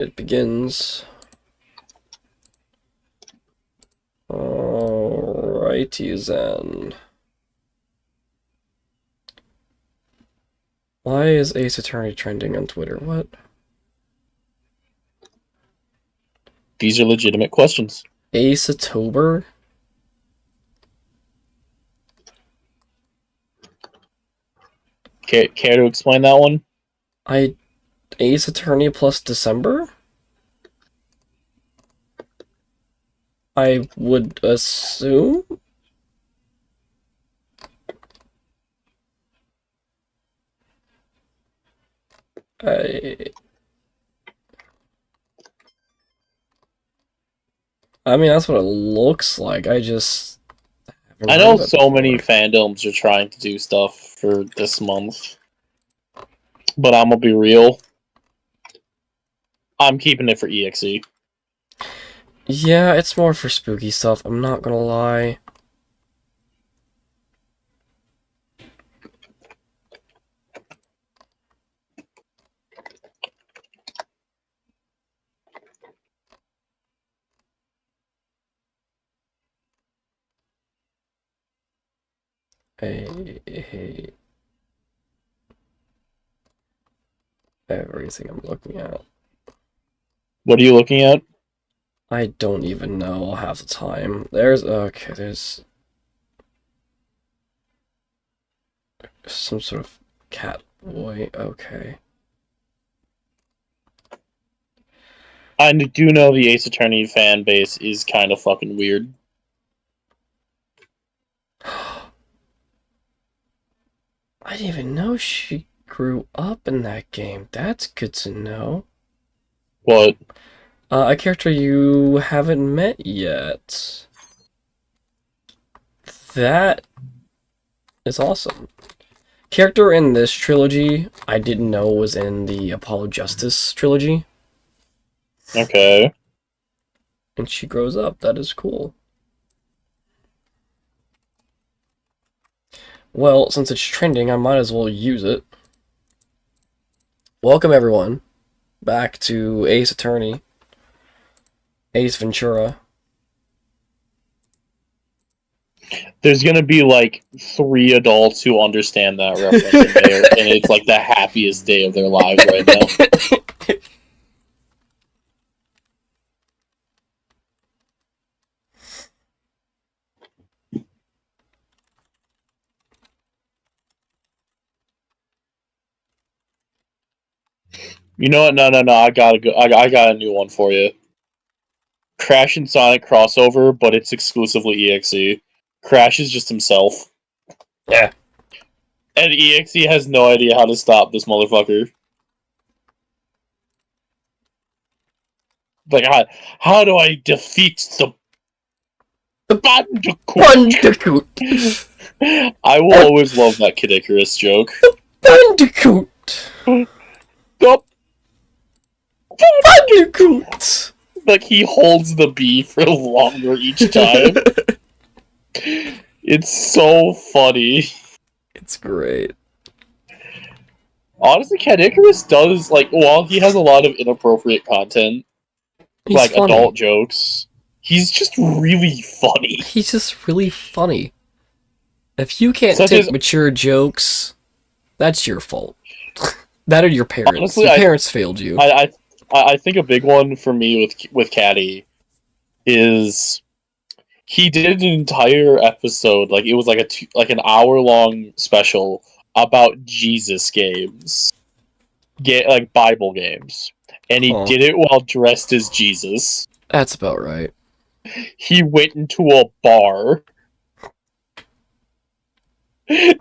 It begins. Alrighty then. Why is Ace Attorney trending on Twitter? What? These are legitimate questions. Ace-Atober? Care to explain that one? Ace Attorney plus December? I would assume? I mean, that's what it looks like. I just haven't I heard know of it so many before. fandoms are trying to do stuff for this month, but I'm gonna be real. I'm keeping it for EXE. Yeah, it's more for spooky stuff, I'm not gonna lie. I hate everything I'm looking at. What are you looking at? I don't even know half the time. There's some sort of cat boy. Okay. I do know the Ace Attorney fan base is kind of fucking weird. I didn't even know she grew up in that game. That's good to know. What? A character you haven't met yet. That is awesome. Character in this trilogy I didn't know was in the Apollo Justice trilogy. Okay. And she grows up. That is cool. Well, since it's trending, I might as well use it. Welcome, everyone, back to Ace Attorney. Ace Ventura. There's gonna be like 3 adults who understand that reference in there, and it's like the happiest day of their lives right now. You know what? No. I gotta go. I got a new one for you. Crash and Sonic crossover, but it's exclusively EXE. Crash is just himself, Yeah. and EXE has no idea how to stop this motherfucker. Like, how do I defeat the Bandicoot? Bandicoot! I will always love that Kid Icarus joke. Bandicoot! The Bandicoot! Like, he holds the B for longer each time. It's so funny. It's great. Honestly, Kid Icarus does, like, while he has a lot of inappropriate content, He's like funny. adult jokes, he's just really funny. He's just really funny. If you can't Such take as, mature jokes, that's your fault. That or your parents. honestly, Your parents failed you. I think a big one for me with Caddy is he did an entire episode, like it was like an hour-long special about Jesus games, like Bible games, and he did it while dressed as Jesus. That's about right. He went into a bar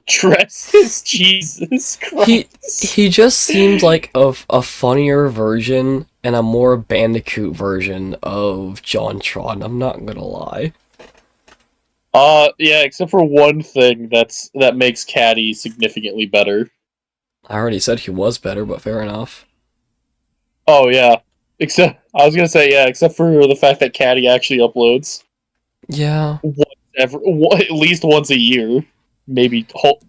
dressed as Jesus Christ. He just seemed like a funnier version and a more Bandicoot version of John Tron, I'm not gonna lie. Yeah, except for one thing that makes Caddy significantly better. I already said he was better, but fair enough. Oh yeah, except for the fact that Caddy actually uploads. Yeah. At least once a year, maybe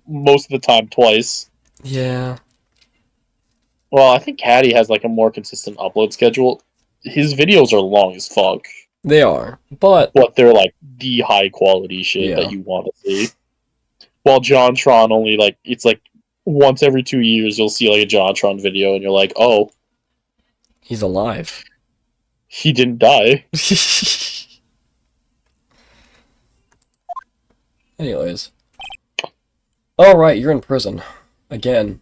most of the time twice. Yeah. Well, I think Caddy has like a more consistent upload schedule. His videos are long as fuck, They are, but but they're like the high quality shit that yeah, you want to see. While JonTron only like it's like once every 2 years you'll see like a JonTron video and you're like, oh, he's alive. he didn't die. Anyways. Oh, right, you're in prison. Again.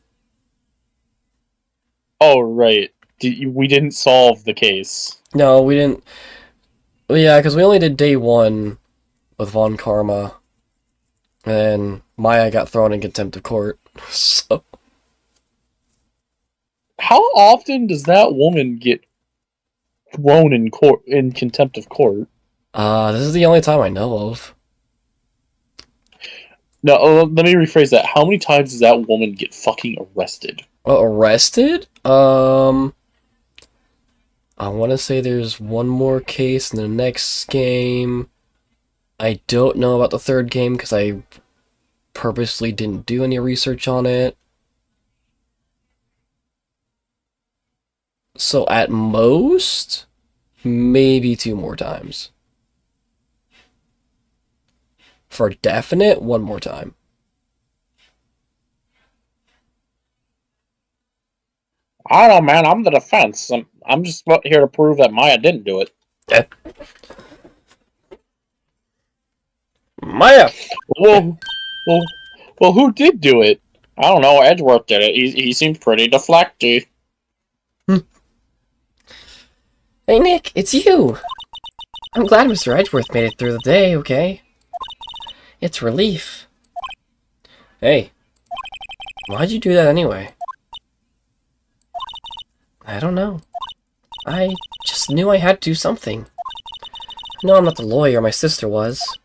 Oh right, we didn't solve the case. No, we didn't. Well, yeah, because we only did day one with Von Karma. And Maya got thrown in contempt of court. So, How often does that woman get thrown in court in contempt of court? this is the only time I know of. No, let me rephrase that. How many times does that woman get fucking arrested? Arrested? I want to say there's one more case in the next game. I don't know about the third game because I purposely didn't do any research on it. So at most, maybe 2 more times. For definite, 1 more time. I don't know, man. I'm the defense. I'm just here to prove that Maya didn't do it. Maya! Well, well, well, who did do it? I don't know. Edgeworth did it. He seemed pretty deflecty. Hey Nick, it's you! I'm glad Mr. Edgeworth made it through the day, okay? It's relief. Hey, why'd you do that anyway? I don't know. I just knew I had to do something. No, I'm not the lawyer my sister was.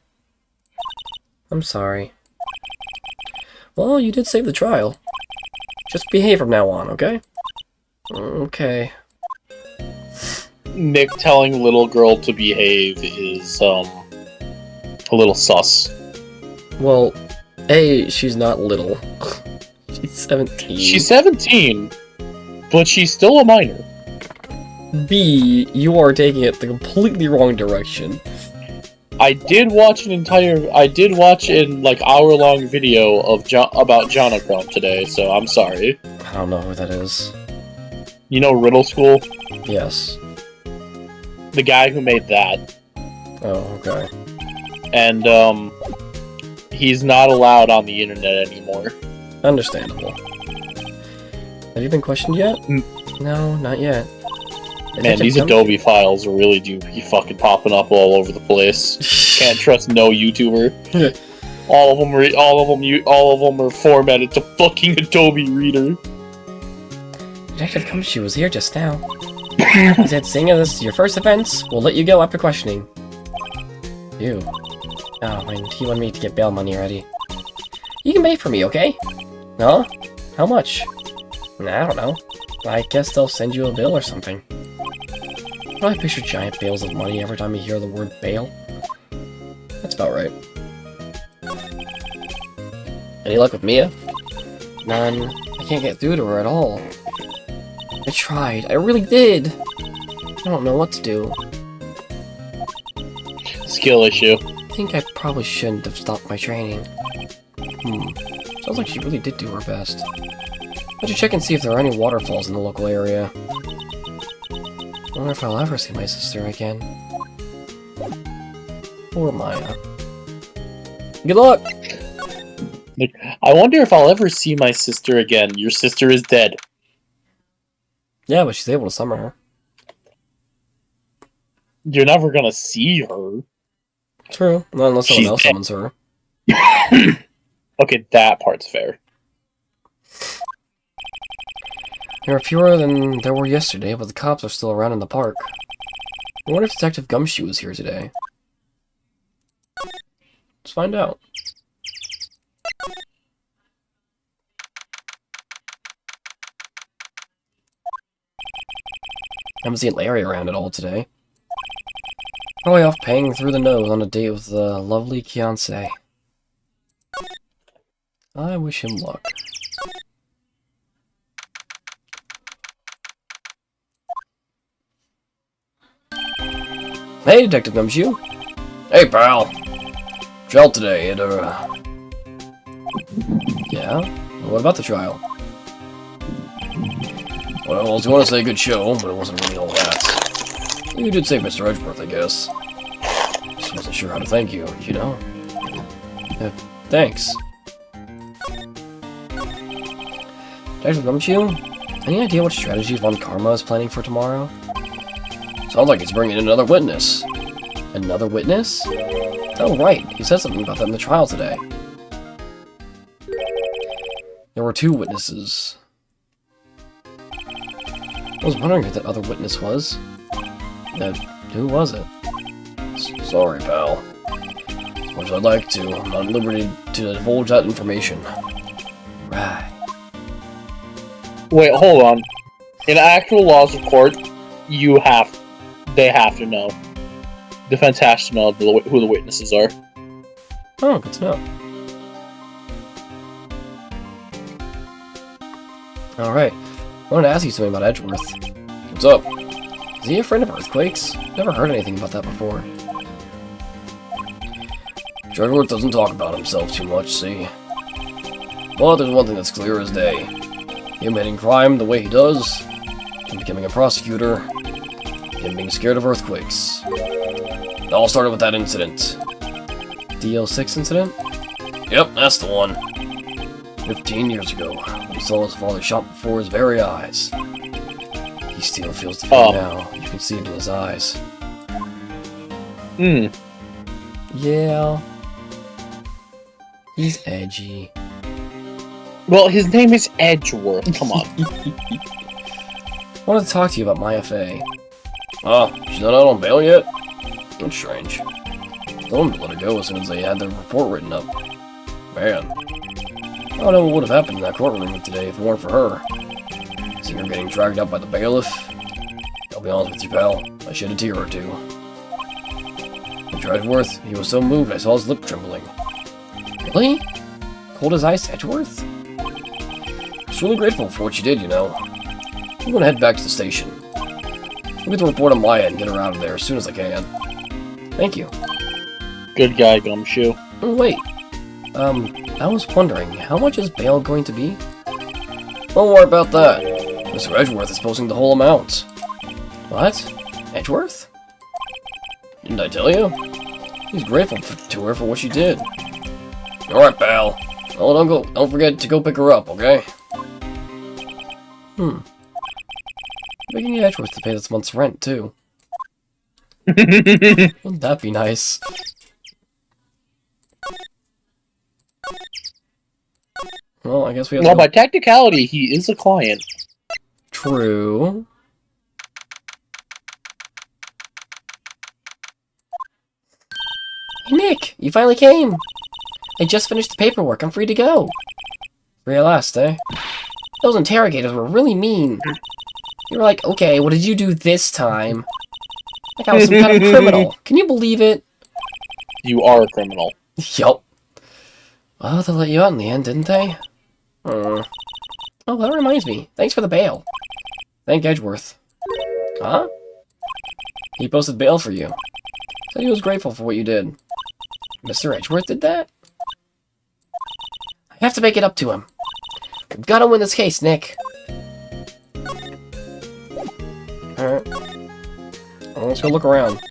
I'm sorry. Well, you did save the trial. Just behave from now on, okay? Okay. Nick telling little girl to behave is a little sus. Well, A, she's not little. She's 17. She's 17, but she's still a minor. B, you are taking it the completely wrong direction. I did watch an like hour-long video of about Jonachrome today, so I'm sorry. I don't know who that is. You know Riddle School? Yes. The guy who made that. Oh, okay. And, he's not allowed on the internet anymore. Understandable. Have you been questioned yet? No, not yet. Man, these Adobe files really do be fucking popping up all over the place. Can't trust no YouTuber. all of them are formatted to fucking Adobe Reader. Detective Gumshoe was here just now. He said, seeing as this is your first offense, we'll let you go after questioning. Ew. Oh, and he wanted me to get bail money ready. You can pay for me, okay? Huh? How much? I don't know. I guess they'll send you a bill or something. I picture giant bales of money every time you hear the word bail. That's about right. Any luck with Mia? None. I can't get through to her at all. I tried. I really did. I don't know what to do. Skill issue. I think I probably shouldn't have stopped my training. Sounds like she really did do her best. I should check and see if there are any waterfalls in the local area. I wonder if I'll ever see my sister again. Or Maya. Good luck! Like, I wonder if I'll ever see my sister again. Your sister is dead. Yeah, but she's able to summon her. You're never gonna see her. True. Not unless someone She's else dead. summons her. Okay, that part's fair. There are fewer than there were yesterday, but the cops are still around in the park. I wonder if Detective Gumshoe is here today. Let's find out. Haven't seen Larry around at all today. Probably off paying through the nose on a date with the lovely Kianse. I wish him luck. Hey, Detective Gumshoe. Hey, pal. Trial today, and, yeah? What about the trial? Well, I was going to say good show, but it wasn't really all that. You did save Mr. Edgeworth, I guess. Just wasn't sure how to thank you, you know? Thanks. Dr. Gumshoe, any idea what strategy Von Karma is planning for tomorrow? Sounds like he's bringing in another witness. Another witness? Oh, right. He said something about that in the trial today. There were 2 witnesses. I was wondering who that other witness was. Who was it? Sorry, pal. As much as I'd like to, I'm not at liberty to divulge that information. Right. Wait, hold on. In actual laws of court, they have to know. Defense has to know who the witnesses are. Oh, good to know. Alright. I wanted to ask you something about Edgeworth. What's up? Is he a friend of earthquakes? Never heard anything about that before. Edgeworth doesn't talk about himself too much, see? But there's one thing that's clear as day. Him hitting crime the way he does, him becoming a prosecutor, him being scared of earthquakes. It all started with that incident. DL6 incident? Yep, that's the one. 15 years ago, when he saw his father shot before his very eyes. He still feels the pain now. You can see it in his eyes. Yeah. He's edgy. Well, his name is Edgeworth. Come on. I wanted to talk to you about my FA. Oh, she's not out on bail yet? That's strange. Told him to let her go as soon as they had their report written up. Man. I don't know what would have happened in that courtroom today if it weren't for her. Seeing her getting dragged out by the bailiff. I'll be honest with you, pal. I shed a tear or two. Edgeworth, he was so moved I saw his lip trembling. Really? Cold as ice, Edgeworth? I was really grateful for what you did, you know. I'm gonna head back to the station. I'll get the report on my end and get her out of there as soon as I can. Thank you. Good guy, Gumshoe. Oh, wait. I was wondering, how much is bail going to be? Don't worry about that. Mr. Edgeworth is posting the whole amount. What? Edgeworth? Didn't I tell you? He's grateful to her for what she did. Alright, pal. Well, don't forget to go pick her up, okay? We can get Edgeworth to pay this month's rent, too. Wouldn't that be nice? Well, I guess we have to Well, by technicality, he is a client. True. Hey, Nick! You finally came! I just finished the paperwork. I'm free to go. Free at last, eh? Those interrogators were really mean. You were like, okay, what did you do this time? Like I was some kind of criminal. Can you believe it? You are a criminal. Yup. Well, they let you out in the end, didn't they? Oh, that reminds me. Thanks for the bail. Thank Edgeworth. Huh? He posted bail for you. Said he was grateful for what you did. Mr. Edgeworth did that? I have to make it up to him. We've got to win this case, Nick. Alright. Well, let's go look around.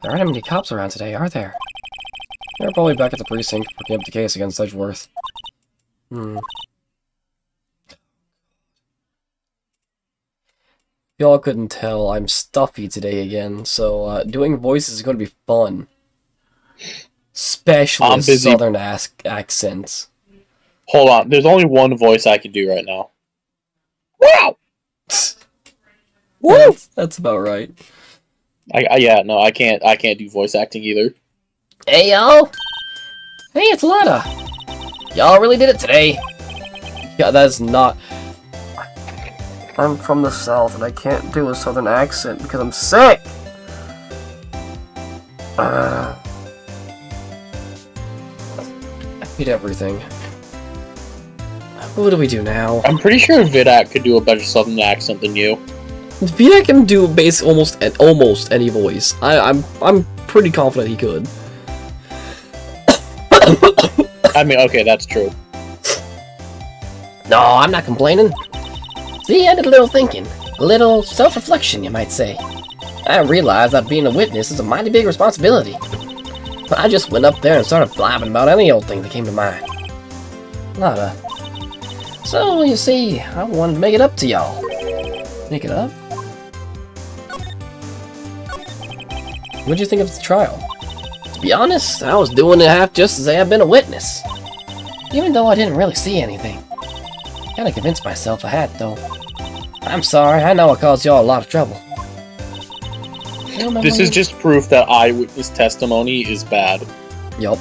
There aren't many cops around today, are there? They're probably back at the precinct, working up the case against Edgeworth. Y'all couldn't tell, I'm stuffy today again, so doing voices is going to be fun. Especially southern accents. Hold on, there's only one voice I can do right now. Wow! Woo! That's about right. Yeah, no, I can't do voice acting either. Hey, y'all! Hey, it's Lana! Y'all really did it today! Yeah, that's not... I'm from the south and I can't do a southern accent because I'm sick! I hate everything. What do we do now? I'm pretty sure Vidak could do a better southern accent than you. Vidak can do almost any voice. I'm pretty confident he could. I mean, okay, that's true. No, I'm not complaining. See, I did a little thinking. A little self-reflection, you might say. I realized that being a witness is a mighty big responsibility. I just went up there and started blabbing about any old thing that came to mind. Lotta. So, you see, I wanted to make it up to y'all. Make it up? What'd you think of the trial? To be honest, I was doing it half just to say I've been a witness. Even though I didn't really see anything. Kinda convinced myself I had, though. I'm sorry, I know I caused y'all a lot of trouble. This is just proof that eyewitness testimony is bad. Yup.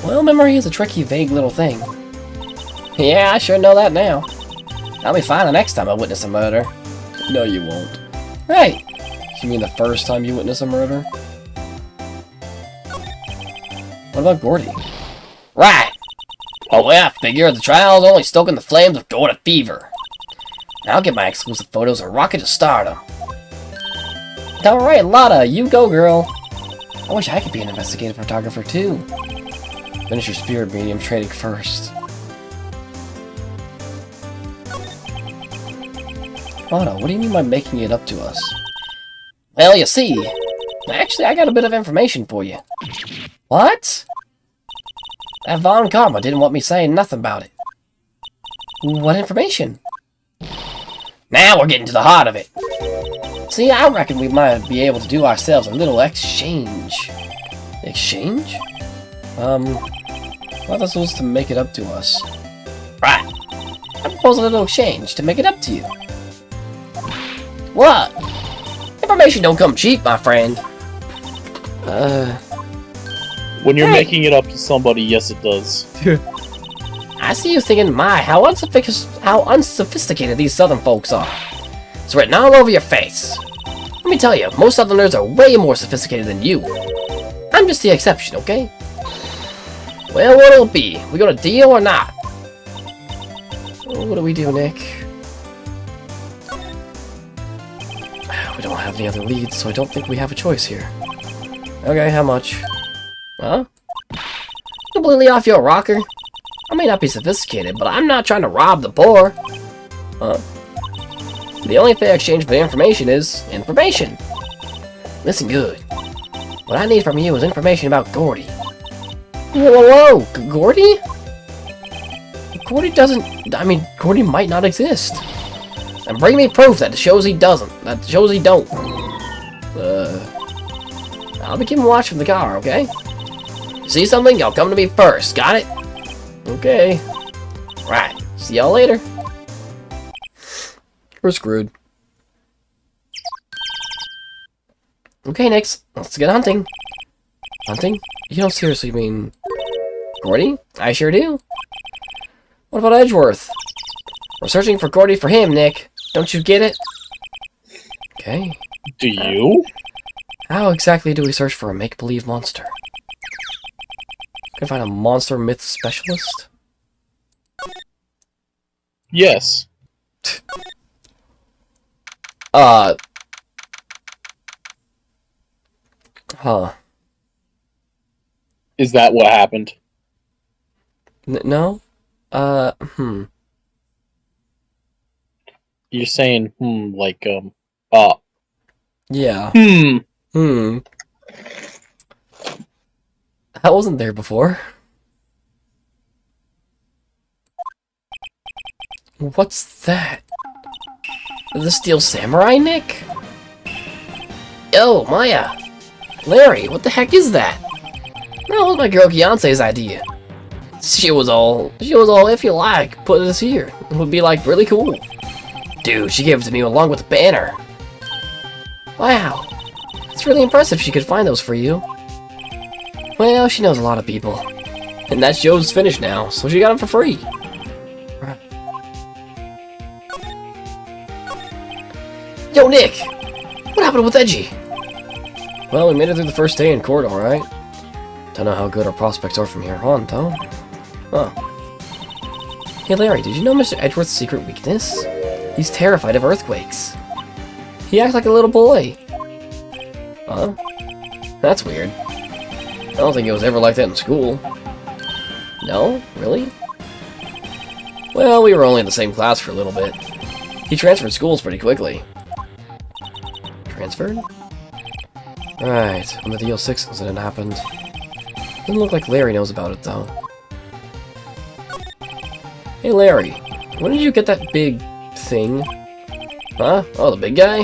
Well, memory is a tricky, vague little thing. Yeah, I sure know that now. I'll be fine the next time I witness a murder. No, you won't. Right. You mean the first time you witness a murder? What about Gordy? Right. Oh, yeah, I figure the trial's only stoking the flames of Gordy fever. I'll get my exclusive photos and rocket to stardom. Alright, Lotta, you go, girl. I wish I could be an investigative photographer, too. Finish your spirit medium training first. Lotta, what do you mean by making it up to us? Well, you see, actually, I got a bit of information for you. What? That Von Karma didn't want me saying nothing about it. What information? Now we're getting to the heart of it. See, I reckon we might be able to do ourselves a little exchange. Exchange? What are supposed to make it up to us? Right. I propose a little exchange to make it up to you. What? Information don't come cheap, my friend. When you're making it up to somebody, yes it does. I see you thinking, my, how unsophisticated these southern folks are. It's written all over your face. Let me tell you, most southerners are way more sophisticated than you. I'm just the exception, okay? Well, what'll it be? We gonna deal or not? What do we do, Nick? We don't have any other leads, so I don't think we have a choice here. Okay, how much? Huh? Completely off your rocker? I may not be sophisticated, but I'm not trying to rob the poor. Huh? The only fair exchange for information is information. Listen good. What I need from you is information about Gordy. Whoa, whoa, Gordy? Gordy doesn't... I mean, Gordy might not exist. And bring me proof that shows he doesn't. That shows he don't. I'll be keeping watch from the car, okay? See something? Y'all come to me first. Got it? Okay. Right. See y'all later. We're screwed. Okay, Nix. Let's get hunting. Hunting? You don't seriously mean... Gordy? I sure do. What about Edgeworth? We're searching for Gordy for him, Nick. Don't you get it? Okay. Do you? How exactly do we search for a make-believe monster? Can I find a monster myth specialist? Yes. Huh. Is that what happened? No? You're saying, like, Yeah. That wasn't there before. What's that? The Steel Samurai, Nick? Yo, Maya! Larry, what the heck is that? That was my girl Beyonce's idea. She was all, if you like, put this here. It would be, like, really cool. Dude, she gave it to me along with the banner. Wow. It's really impressive she could find those for you. Well, she knows a lot of people. And that show's finished now, so she got them for free. Yo, Nick! What happened with Edgy? Well, we made it through the first day in court, alright. Don't know how good our prospects are from here on, though. Huh. Hey Larry, did you know Mr. Edgeworth's secret weakness? He's terrified of earthquakes. He acts like a little boy. Huh? That's weird. I don't think he was ever like that in school. No? Really? Well, we were only in the same class for a little bit. He transferred schools pretty quickly. Transferred? Right, when the DL6 incident happened. Doesn't look like Larry knows about it, though. Hey Larry, when did you get that big thing? Huh? Oh, the big guy?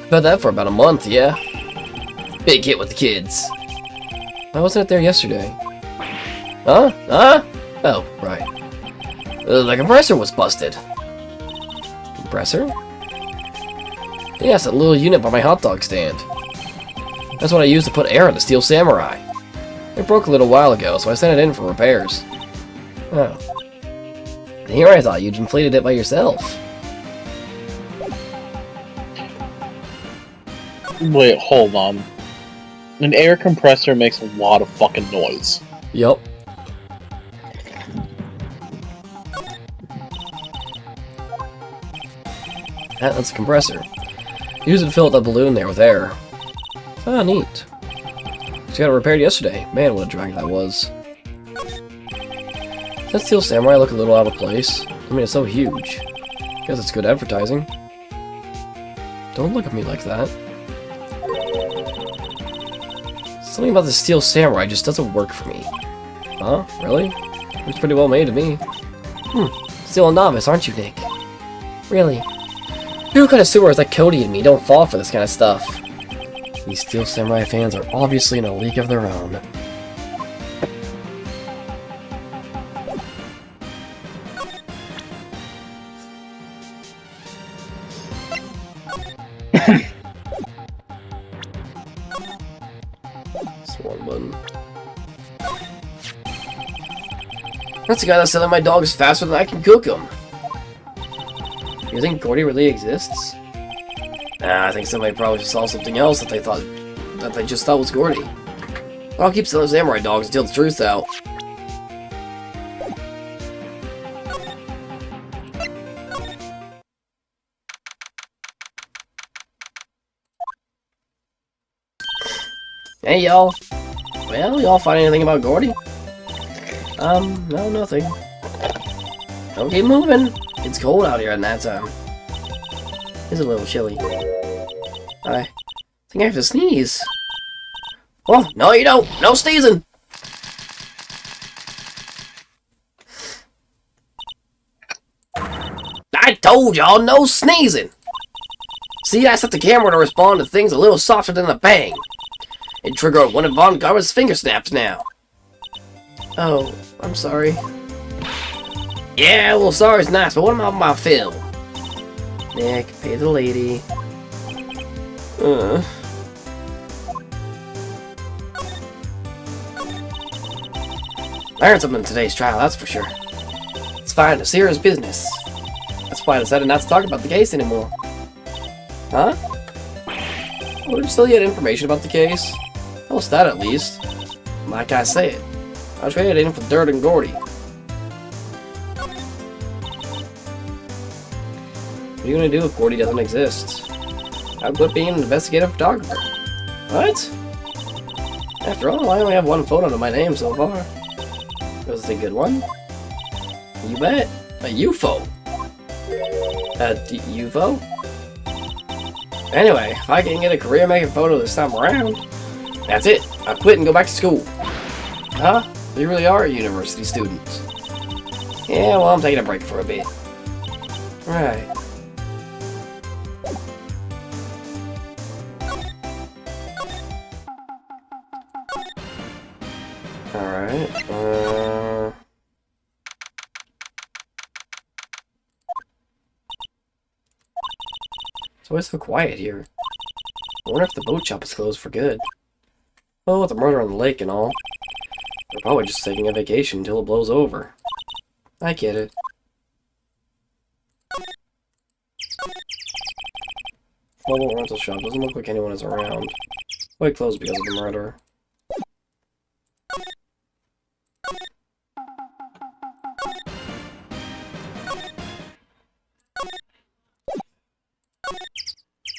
I've had that for about a month, yeah. Big hit with the kids. Why wasn't it there yesterday? Huh? Huh? Oh, right. The compressor was busted. Compressor? Yes, that little unit by my hot dog stand. That's what I used to put air in the Steel Samurai. It broke a little while ago, so I sent it in for repairs. Oh. And here I thought you'd inflated it by yourself. Wait, hold on. An air compressor makes a lot of fucking noise. Yup. That's a compressor. Use it to fill up the balloon there with air. Ah, neat. Just got it repaired yesterday. Man, what a drag that was. Does that Steel Samurai look a little out of place? I mean, it's so huge. Guess it's good advertising. Don't look at me like that. Something about the Steel Samurai just doesn't work for me. Huh? Really? Looks pretty well made to me. Still a novice, aren't you, Nick? Really? Who kind of sewers like Cody and me don't fall for this kind of stuff? These Steel Samurai fans are obviously in a league of their own. Swan button. That's the guy that's selling my dogs faster than I can cook them. You think Gordy really exists? Nah, I think somebody probably saw something else that they just thought was Gordy. But I'll keep selling samurai dogs until the truth's out. Hey y'all. Well, y'all find anything about Gordy? No, nothing. Don't keep moving. It's cold out here at that time. It's a little chilly. I think I have to sneeze. Oh, no you don't! No sneezing! I told y'all, no sneezing! See, I set the camera to respond to things a little softer than a bang. It triggered one of Von Garber's finger snaps now. Oh, I'm sorry. Yeah, well, sorry's nice, but what about my film? Nick, pay the lady. Learned something in today's trial, that's for sure. It's fine, a serious business. That's why I decided not to talk about the case anymore. Huh? Well, did you still get information about the case? What's that, at least? Like I said, I traded in for Dirt and Gordy. What are you gonna do if Gordy doesn't exist? I'll quit being an investigative photographer. What? After all, I only have one photo to my name so far. Was it a good one? You bet. A UFO. A UFO? Anyway, if I can get a career making photo this time around, that's it. I'll quit and go back to school. Huh? You really are a university student. Yeah, well, I'm taking a break for a bit. Right. Alright, It's always so quiet here. I wonder if the boat shop is closed for good. Well, with the murder on the lake and all, they're probably just taking a vacation until it blows over. I get it. Mobile rental shop doesn't look like anyone is around. Probably closed because of the murder.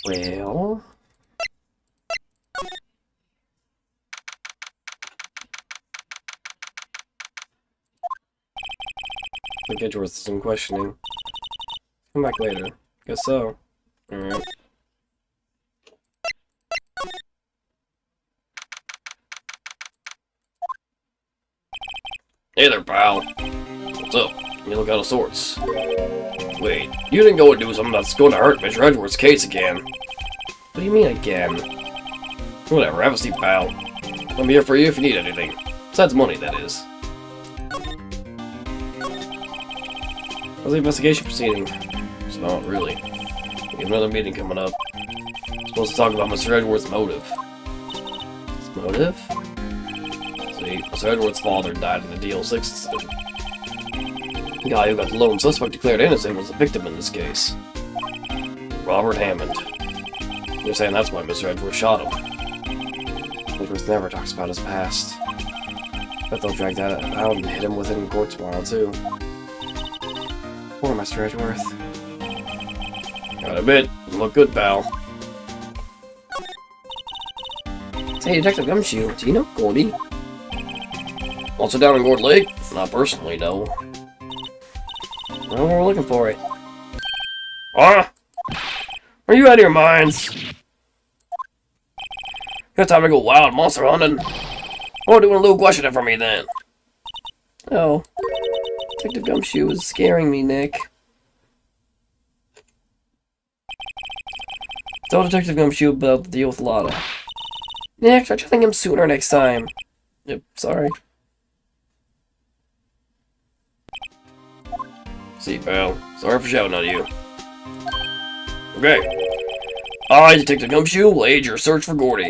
Well... We'll get towards some questioning. Come back later. Guess so. Alright. Hey there, pal. What's up? You look out of sorts. Wait, you didn't go and do something that's going to hurt Mr. Edwards' case again. What do you mean again? Whatever, have a seat, pal. I'm here for you if you need anything. Besides money, that is. How's the investigation proceeding? It's not really. We have another meeting coming up. We're supposed to talk about Mr. Edwards' motive. His motive? See, Mr. Edwards' father died in the DL6 incident. The guy who got the lone suspect declared innocent was the victim in this case. Robert Hammond. You're saying that's why Mr. Edwards shot him. Edwards never talks about his past. Bet they'll drag that out and hit him with it in court tomorrow, too. Poor Mr. Edgeworth. Gotta admit, you look good, pal. Hey, Detective Gumshoe, do you know Gordy? Also down in Gourd Lake? Not personally, no. Well, we're looking for it. Ah! Are you out of your minds? Got time to go wild monster hunting? Or doing a little questioning for me then? Oh. Detective Gumshoe is scaring me, Nick. Tell Detective Gumshoe about the deal with Lotta. Nick, try to think him sooner next time. Yep, sorry. See, pal. Sorry for shouting on you. Okay. I, Detective Gumshoe, will aid your search for Gordy.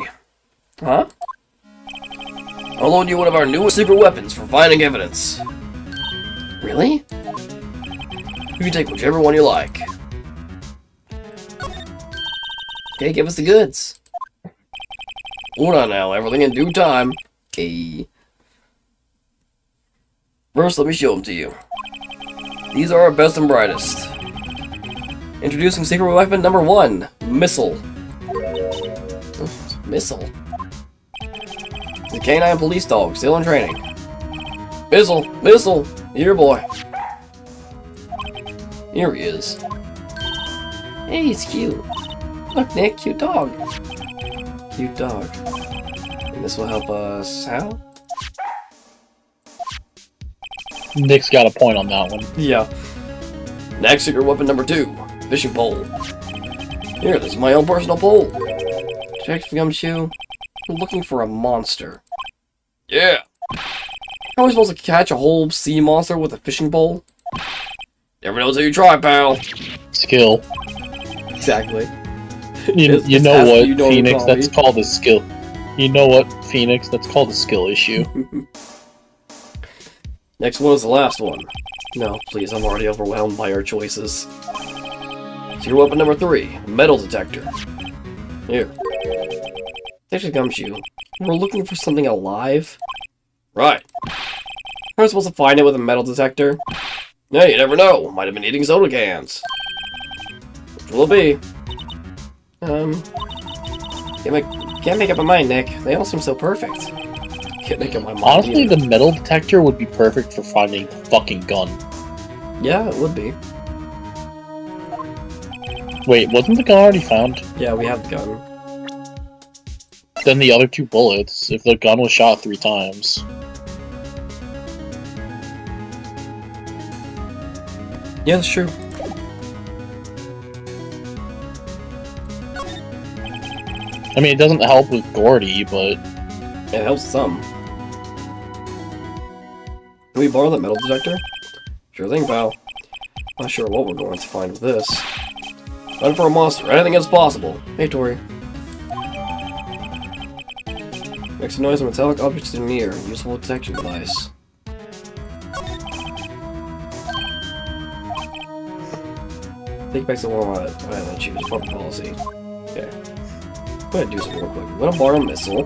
Huh? I'll loan you one of our newest secret weapons for finding evidence. Really? You can take whichever one you like. Okay, give us the goods. Hold on now, everything in due time. Okay. First, let me show them to you. These are our best and brightest. Introducing secret weapon number 1, Missile. Missile. The canine police dog, still in training. Missile! Missile! Here, boy. Here he is. Hey, he's cute. Look, Nick, cute dog. Cute dog. And this will help us how? Nick's got a point on that one. Yeah. Next secret weapon number 2, fishing pole. Here, this is my own personal pole. Detective Gumshoe, I'm looking for a monster. Yeah. How are we supposed to catch a whole sea monster with a fishing pole? Never know until you try, pal. Skill. Exactly. You know what, Phoenix? That's called a skill. You know what, Phoenix? That's called a skill issue. Next one is the last one. No, please, I'm already overwhelmed by our choices. Secret weapon number 3, metal detector. Here. Detective Gumshoe, we're looking for something alive. Right. Are we supposed to find it with a metal detector? Hey, you never know. Might have been eating soda cans. Which will it be? Can't make up my mind, Nick. They all seem so perfect. Can't make up my mind. Honestly, either. the metal detector would be perfect for finding the fucking gun. Yeah, it would be. Wait, wasn't the gun already found? Yeah, we have the gun. Then the other 2 bullets, if the gun was shot 3 times. Yeah, that's true. I mean, it doesn't help with Gordy, but... It helps some. Can we borrow the metal detector? Sure thing, pal. Not sure what we're going to find with this. Run for a monster. Anything is possible. Hey, Tori. Makes a noise when metallic objects are near. Useful detection device. Take back to one island. Choose public policy. Okay. Go ahead and do something real quick. I'm gonna borrow a missile.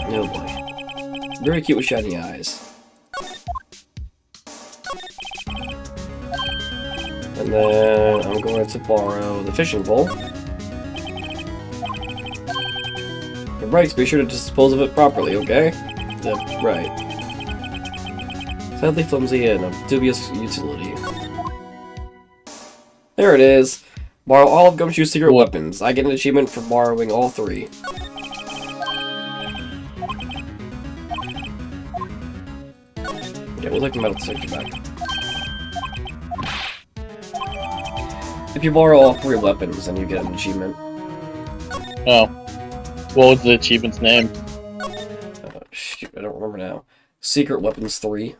Oh boy. Very cute with shiny eyes. And then I'm going to borrow the fishing pole. And Wright, be sure to dispose of it properly, okay? Right. Sadly flimsy and of dubious utility. There it is. Borrow all of Gumshoe's secret weapons. I get an achievement for borrowing all 3. Yeah, we'll take the metal detector back. If you borrow all 3 weapons, then you get an achievement. Oh. What was the achievement's name? Shoot, I don't remember now. Secret Weapons 3.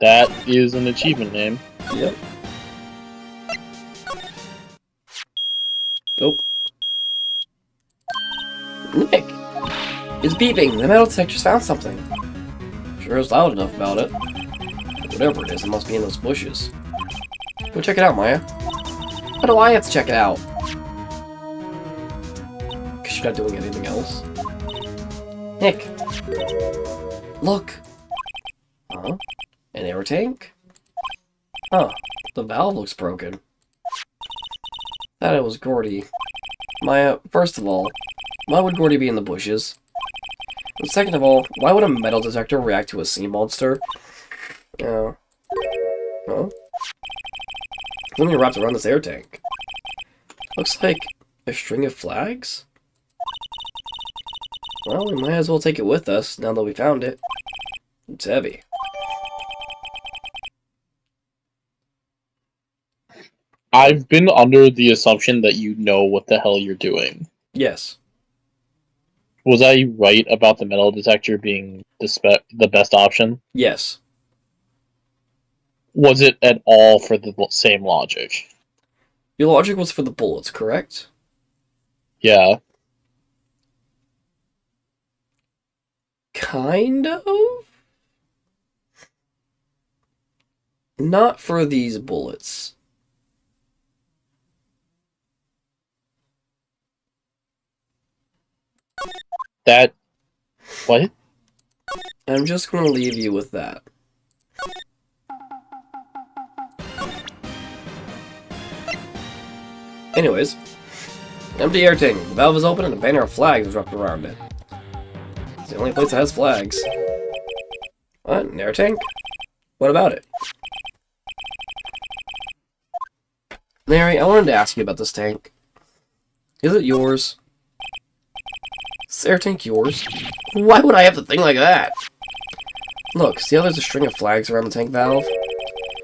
That is an achievement name. Yep. Oh. Nick! It's beeping! The metal detector's found something. Sure is loud enough about it. But whatever it is, it must be in those bushes. Go check it out, Maya. Why do I have to check it out? Because you're not doing anything else. Nick! Look! Huh? An air tank? Huh. The valve looks broken. Thought it was Gordy. Maya, first of all, why would Gordy be in the bushes? And second of all, why would a metal detector react to a sea monster? Huh? Something wrapped around this air tank. Looks like a string of flags? Well, we might as well take it with us, now that we found it. It's heavy. I've been under the assumption that you know what the hell you're doing. Yes. Was I right about the metal detector being the best option? Yes. Was it at all for the same logic? Your logic was for the bullets, correct? Yeah. Kind of? Not for these bullets. That... What? I'm just going to leave you with that. Anyways, an empty air tank. The valve is open and a banner of flags is wrapped around it. It's the only place that has flags. What? An air tank? What about it? Mary, I wanted to ask you about this tank. Is it yours? Is this air tank yours? Why would I have a thing like that? Look, see how there's a string of flags around the tank valve?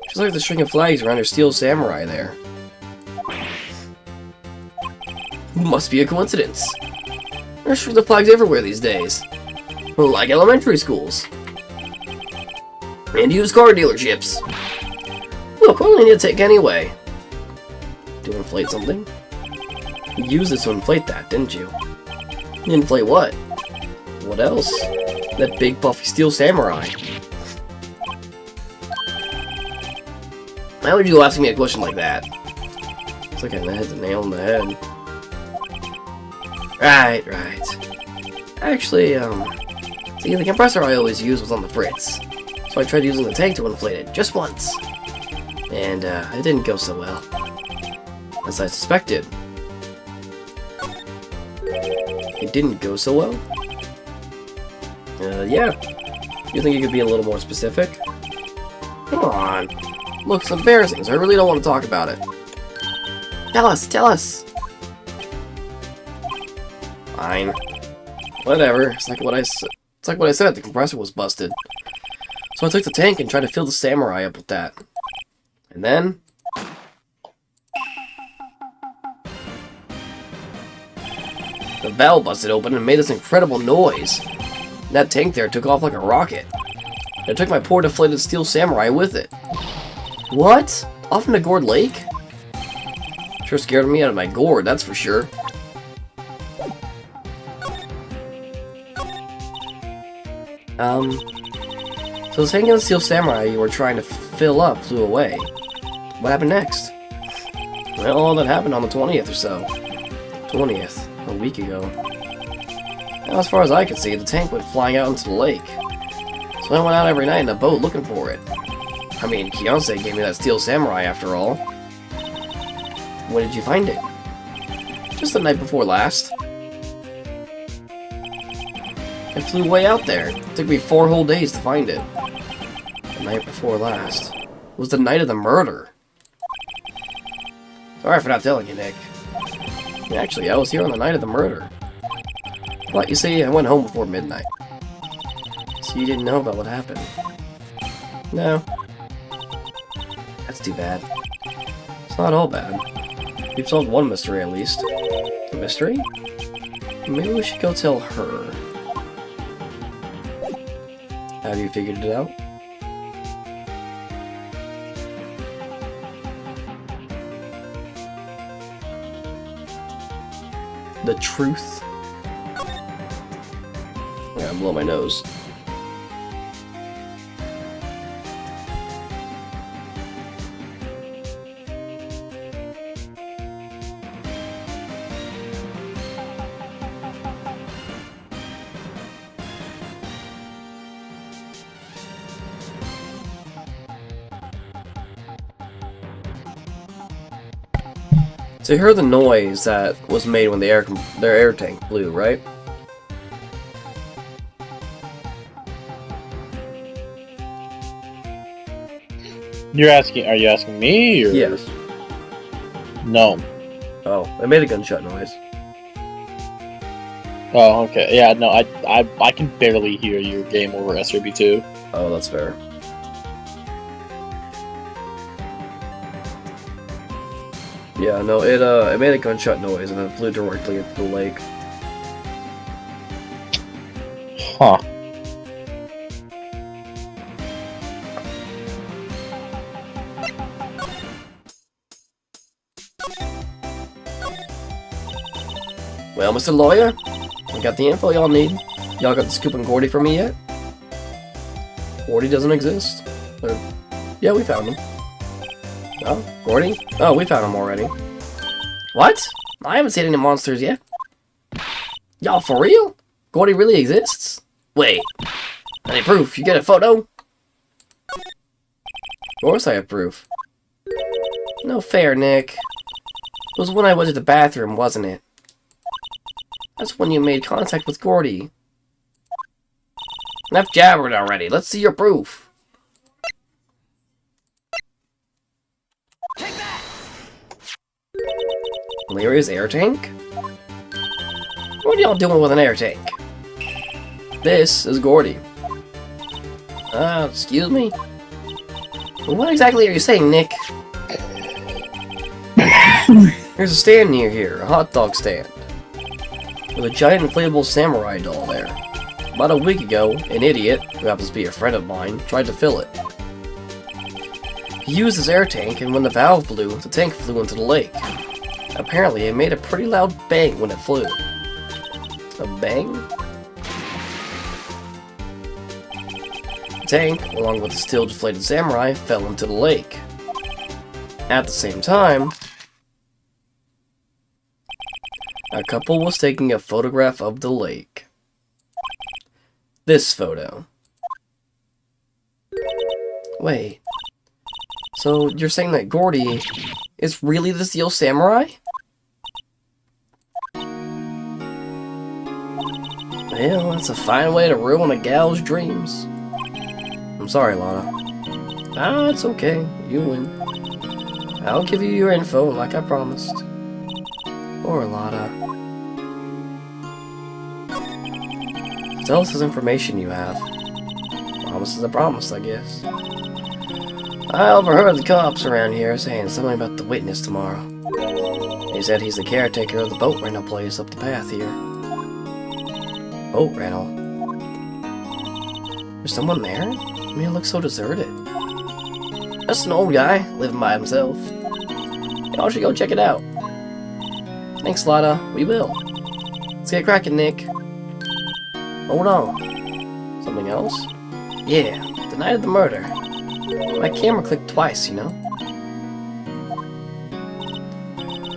Just like the string of flags around your steel samurai there. Must be a coincidence. There's strings of flags everywhere these days. Like elementary schools. And used car dealerships. Look, we only need a tank anyway. To inflate something? You used this to inflate that, didn't you? Inflate what? What else? That big puffy steel samurai. Why would you ask me a question like that? It's like I hit the nail on the head. Right. Actually, see, the compressor I always used was on the fritz. So I tried using the tank to inflate it, just once. And, it didn't go so well. As I suspected. It didn't go so well? Yeah. You think you could be a little more specific? Come on. Look, it's embarrassing, so I really don't want to talk about it. Tell us! Fine. Whatever. It's like what I said. The compressor was busted. So I took the tank and tried to fill the samurai up with that. And then... the valve busted open and made this incredible noise. And that tank there took off like a rocket. And I took my poor deflated steel samurai with it. What? Off into Gourd Lake? Sure scared me out of my gourd, that's for sure. So the tank and the steel samurai you were trying to fill up flew away. What happened next? Well, all that happened on the 20th or so. 20th. A week ago. Now, as far as I could see, the tank went flying out into the lake. So I went out every night in a boat looking for it. I mean, Kionsei gave me that steel samurai after all. When did you find it? Just the night before last. I flew way out there. It took me 4 whole days to find it. The night before last. It was the night of the murder. Sorry for not telling you, Nick. Actually, I was here on the night of the murder. But you see, I went home before midnight. So you didn't know about what happened? No. That's too bad. It's not all bad. We've solved one mystery at least. A mystery? Maybe we should go tell her. Have you figured it out? The truth? Yeah, I'm blowing my nose. So you heard the noise that was made when their air tank blew, right? Are you asking me, or? Yes. No. Oh, it made a gunshot noise. Oh, okay. Yeah, no, I can barely hear your game over SRB2. Oh, that's fair. Yeah, no, it made a gunshot noise and then flew directly into the lake. Huh. Well, Mr. Lawyer, we got the info y'all need. Y'all got the scoop on Gordy for me yet? Gordy doesn't exist? Or, yeah, we found him. Oh, Gordy? Oh, we found him already. What? I haven't seen any monsters yet. Y'all for real? Gordy really exists? Wait. Any proof? You get a photo? Of course I have proof. No fair, Nick. It was when I went to the bathroom, wasn't it? That's when you made contact with Gordy. Enough jabbering already. Let's see your proof. Take that! Lyria's air tank? What are y'all doing with an air tank? This is Gordy. Excuse me? What exactly are you saying, Nick? There's a stand near here, a hot dog stand. With a giant inflatable samurai doll there. About a week ago, an idiot, who happens to be a friend of mine, tried to fill it. He used his air tank, and when the valve blew, the tank flew into the lake. Apparently, it made a pretty loud bang when it flew. A bang? The tank, along with the still deflated samurai, fell into the lake. At the same time, a couple was taking a photograph of the lake. This photo. Wait. So you're saying that Gordy is really the Steel Samurai? Well, that's a fine way to ruin a gal's dreams. I'm sorry, Lana. Ah, it's okay. You win. I'll give you your info like I promised. Or Lana. Tell us this information you have. Promise is a promise, I guess. I overheard the cops around here saying something about the witness tomorrow. He said he's the caretaker of the boat rental place up the path here. Boat rental? There's someone there? I mean, it looks so deserted. That's an old guy, living by himself. Y'all should go check it out. Thanks, Lada. We will. Let's get cracking, Nick. Hold on. Something else? Yeah, the night of the murder. My camera clicked twice, you know?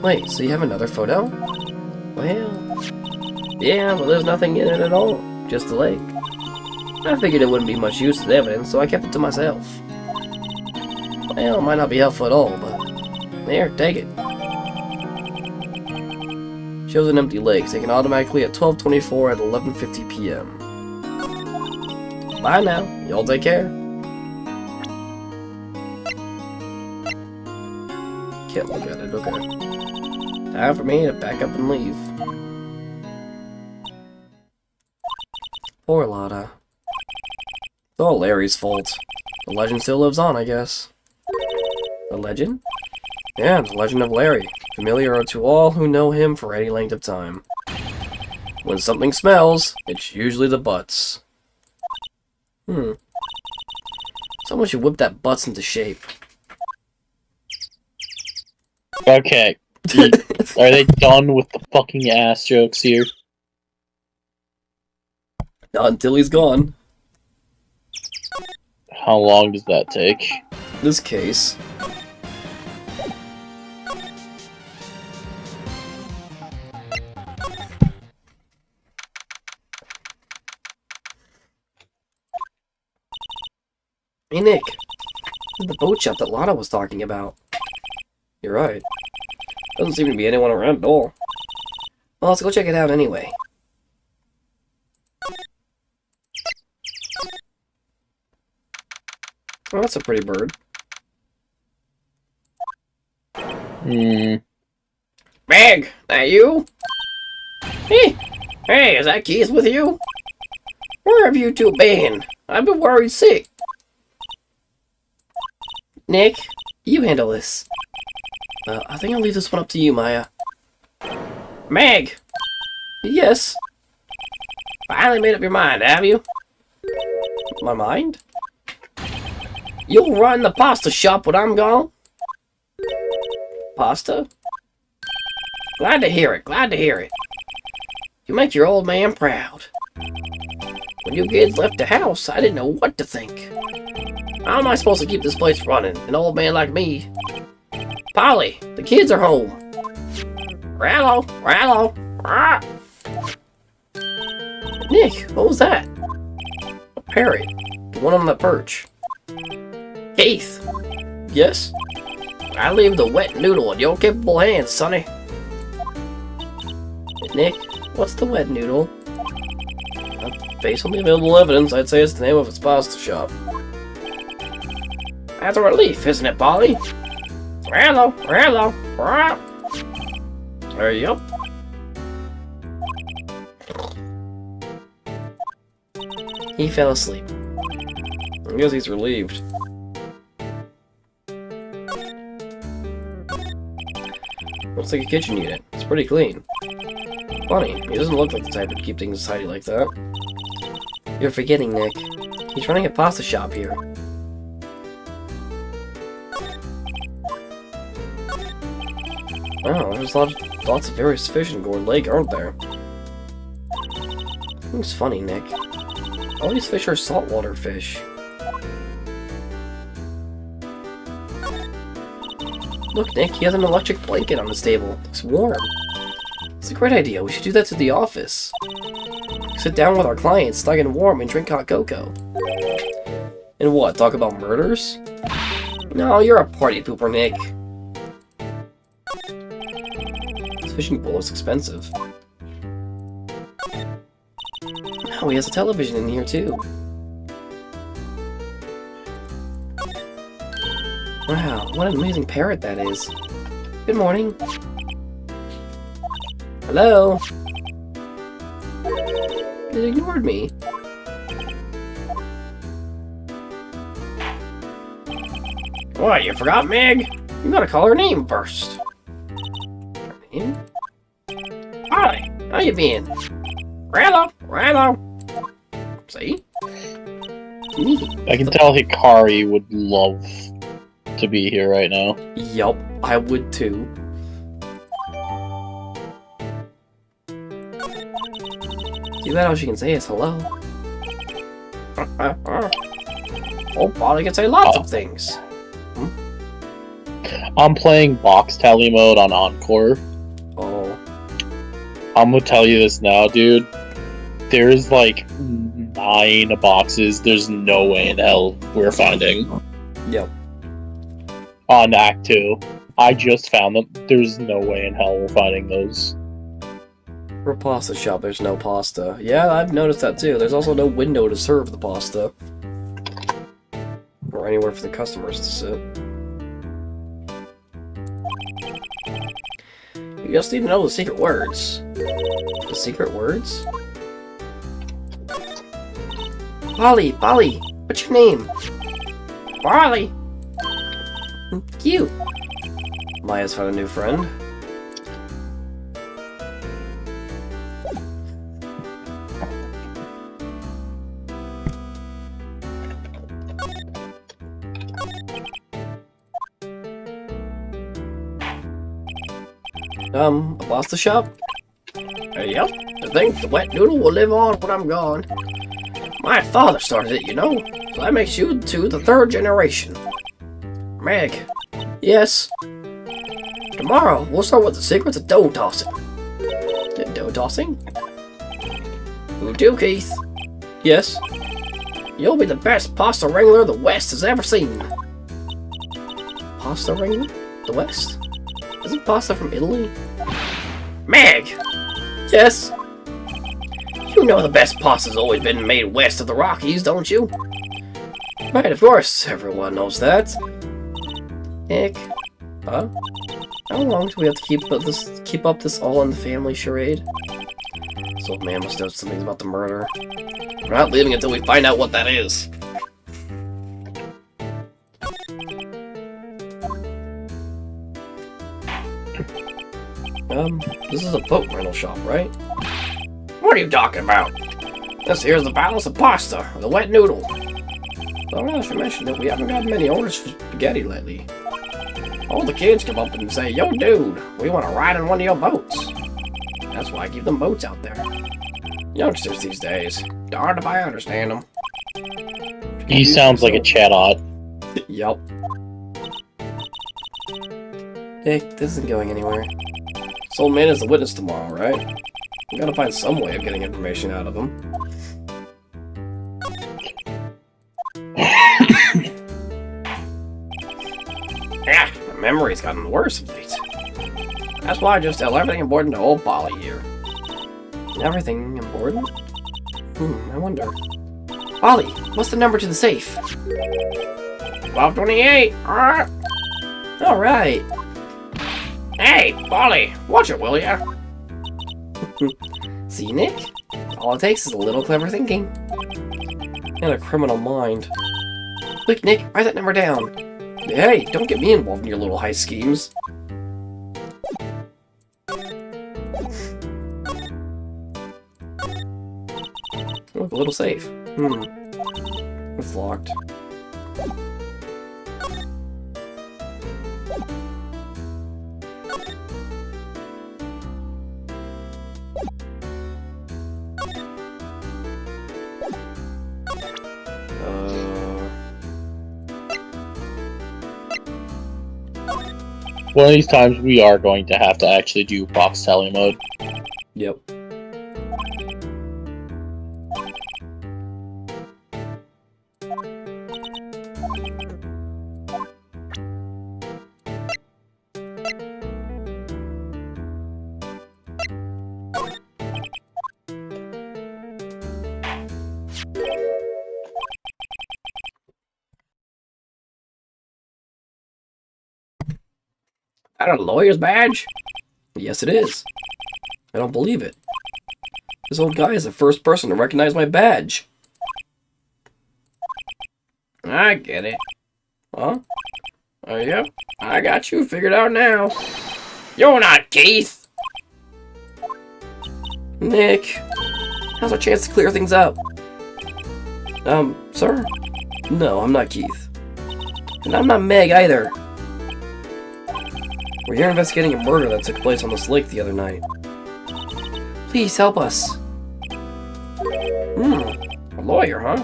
Wait, so you have another photo? Well... yeah, but there's nothing in it at all. Just the lake. I figured it wouldn't be much use to the evidence, so I kept it to myself. Well, it might not be helpful at all, but... There, take it. Shows an empty lake, taken automatically at 12:24 at 11:50 p.m. Bye now. Y'all take care. Can't look at it, okay. Time for me to pack up and leave. Poor Lotta. It's all Larry's fault. The legend still lives on, I guess. The legend? Yeah, the legend of Larry. Familiar to all who know him for any length of time. When something smells, it's usually the butts. Someone should whip that butts into shape. Okay. Are they done with the fucking ass jokes here? Not until he's gone. How long does that take? In this case. Hey Nick, this is the boat shop that Lotta was talking about. You're right. Doesn't seem to be anyone around at all. Well, let's go check it out anyway. Oh, that's a pretty bird. Meg, that you? Hey, is that Keith with you? Where have you two been? I've been worried sick. Nick, you handle this. I think I'll leave this one up to you, Maya. Meg! Yes? Finally made up your mind, have you? My mind? You'll run the pasta shop when I'm gone? Pasta? Glad to hear it, glad to hear it. You make your old man proud. When you kids left the house, I didn't know what to think. How am I supposed to keep this place running? An old man like me? Polly, the kids are home. Rallo. Ah. Nick, what was that? A parrot. The one on the perch. Keith. Yes? I leave the wet noodle in your capable hands, sonny. Nick, what's the wet noodle? Based on the available evidence, I'd say it's the name of its pasta shop. That's a relief, isn't it, Polly? Hello. Yep. He fell asleep. I guess he's relieved. Looks like a kitchen unit. It's pretty clean. Funny, he doesn't look like the type to keep things tidy like that. You're forgetting, Nick. He's running a pasta shop here. Wow, there's lots of various fish in Gourd Lake, aren't there? Seems funny, Nick. All these fish are saltwater fish. Look, Nick, he has an electric blanket on his table. It's warm. It's a great idea. We should do that to the office. Sit down with our clients, snug and warm, and drink hot cocoa. And what, talk about murders? No, you're a party pooper, Nick. This fishing pole looks expensive. Oh, he has a television in here, too. Wow, what an amazing parrot that is. Good morning. Hello? It ignored me. What, you forgot Meg? You gotta call her name first. Her name? Hi, how you been? Rallo. See? I can tell Hikari would love to be here right now. Yup, I would too. Too bad all she can say is hello. Oh, Polly can say lots of things. I'm playing box tally mode on Encore. Oh. I'm gonna tell you this now, dude. There's like 9 boxes. There's no way in hell we're finding Yep. on Act 2. I just found them. There's no way in hell we're finding those. For a pasta shop, there's no pasta. Yeah, I've noticed that too. There's also no window to serve the pasta. Or anywhere for the customers to sit. You just need to know the secret words. The secret words? Polly, what's your name? Polly! Cute! Maya's found a new friend. A pasta shop? Yep, I think the wet noodle will live on when I'm gone. My father started it, you know, so that makes you two the 3rd generation. Meg. Yes? Tomorrow, we'll start with the secrets of dough tossing. Dough tossing? Who do, Keith? Yes? You'll be the best pasta wrangler the West has ever seen. Pasta wrangler? The West? Isn't pasta from Italy? Meg! Yes? You know the best pasta's always been made west of the Rockies, don't you? Right, of course. Everyone knows that. Nick? Huh? How long do we have to keep up this all-in-the-family charade? This old man must know something about the murder. We're not leaving until we find out what that is. This is a boat rental shop, right? What are you talking about? This here's the balance of pasta, or the wet noodle. Oh, I should mention that we haven't got many orders for spaghetti lately. All the kids come up and say, "Yo, dude, we want to ride in one of your boats." That's why I keep them boats out there. Youngsters these days, darned if I understand them. He sounds like a chatbot. Yup. Hey, this isn't going anywhere. This old man is the witness tomorrow, right? We gotta find some way of getting information out of him. Yeah, my memory's gotten worse of late. That's why I just tell everything important to old Polly here. Everything important? I wonder. Polly, what's the number to the safe? 1228! Alright. Hey, Polly, watch it, will ya? See, Nick? All it takes is a little clever thinking. And a criminal mind. Quick, Nick, write that number down. Hey, don't get me involved in your little heist schemes. Look, a little safe. It's locked. One of these times we are going to have to actually do box tally mode. Yep. That a lawyer's badge? Yes, it is. I don't believe it. This old guy is the first person to recognize my badge. I get it. Huh? Oh, yep. I got you figured out now. You're not Keith! Nick, now's our chance to clear things up. Sir? No, I'm not Keith. And I'm not Meg either. We're here investigating a murder that took place on this lake the other night. Please help us. A lawyer, huh?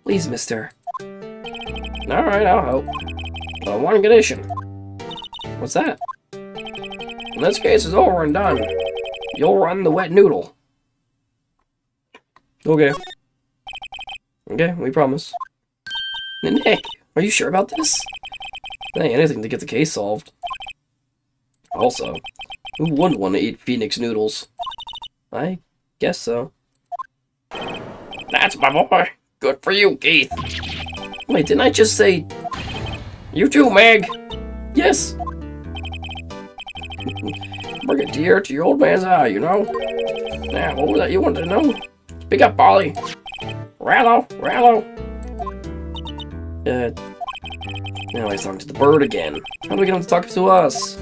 Please, mister. Alright, I'll help. But on one condition. What's that? When this case is over and done, you'll run the wet noodle. Okay. Okay, we promise. Nick, are you sure about this? Hey, anything to get the case solved. Also, who wouldn't want to eat Phoenix noodles? I guess so. That's my boy. Good for you, Keith. Wait, didn't I just say... You too, Meg. Yes. Bring a tear to your old man's eye, you know? Now, what was that you wanted to know? Speak up, Polly. Rallo. Now he's talking to the bird again. How do we get him to talk to us?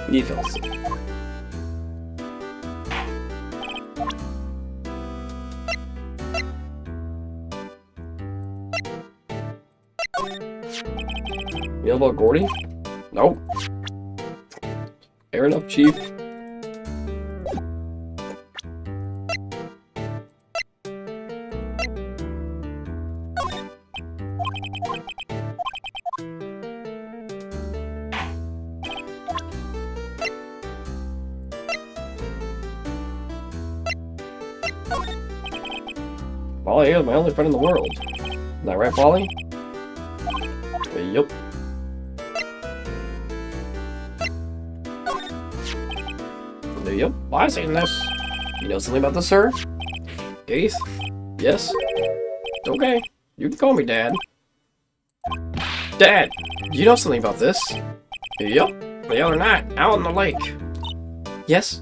He fell asleep. You know about Gordy? Nope. Fair enough, Chief. Polly is my only friend in the world. Isn't that right, Polly? Yup. Yup, I've seen this. You know something about this, sir? Keith? Yes? Okay, you can call me Dad. Dad, you know something about this? Yup, the other night, out on the lake. Yes?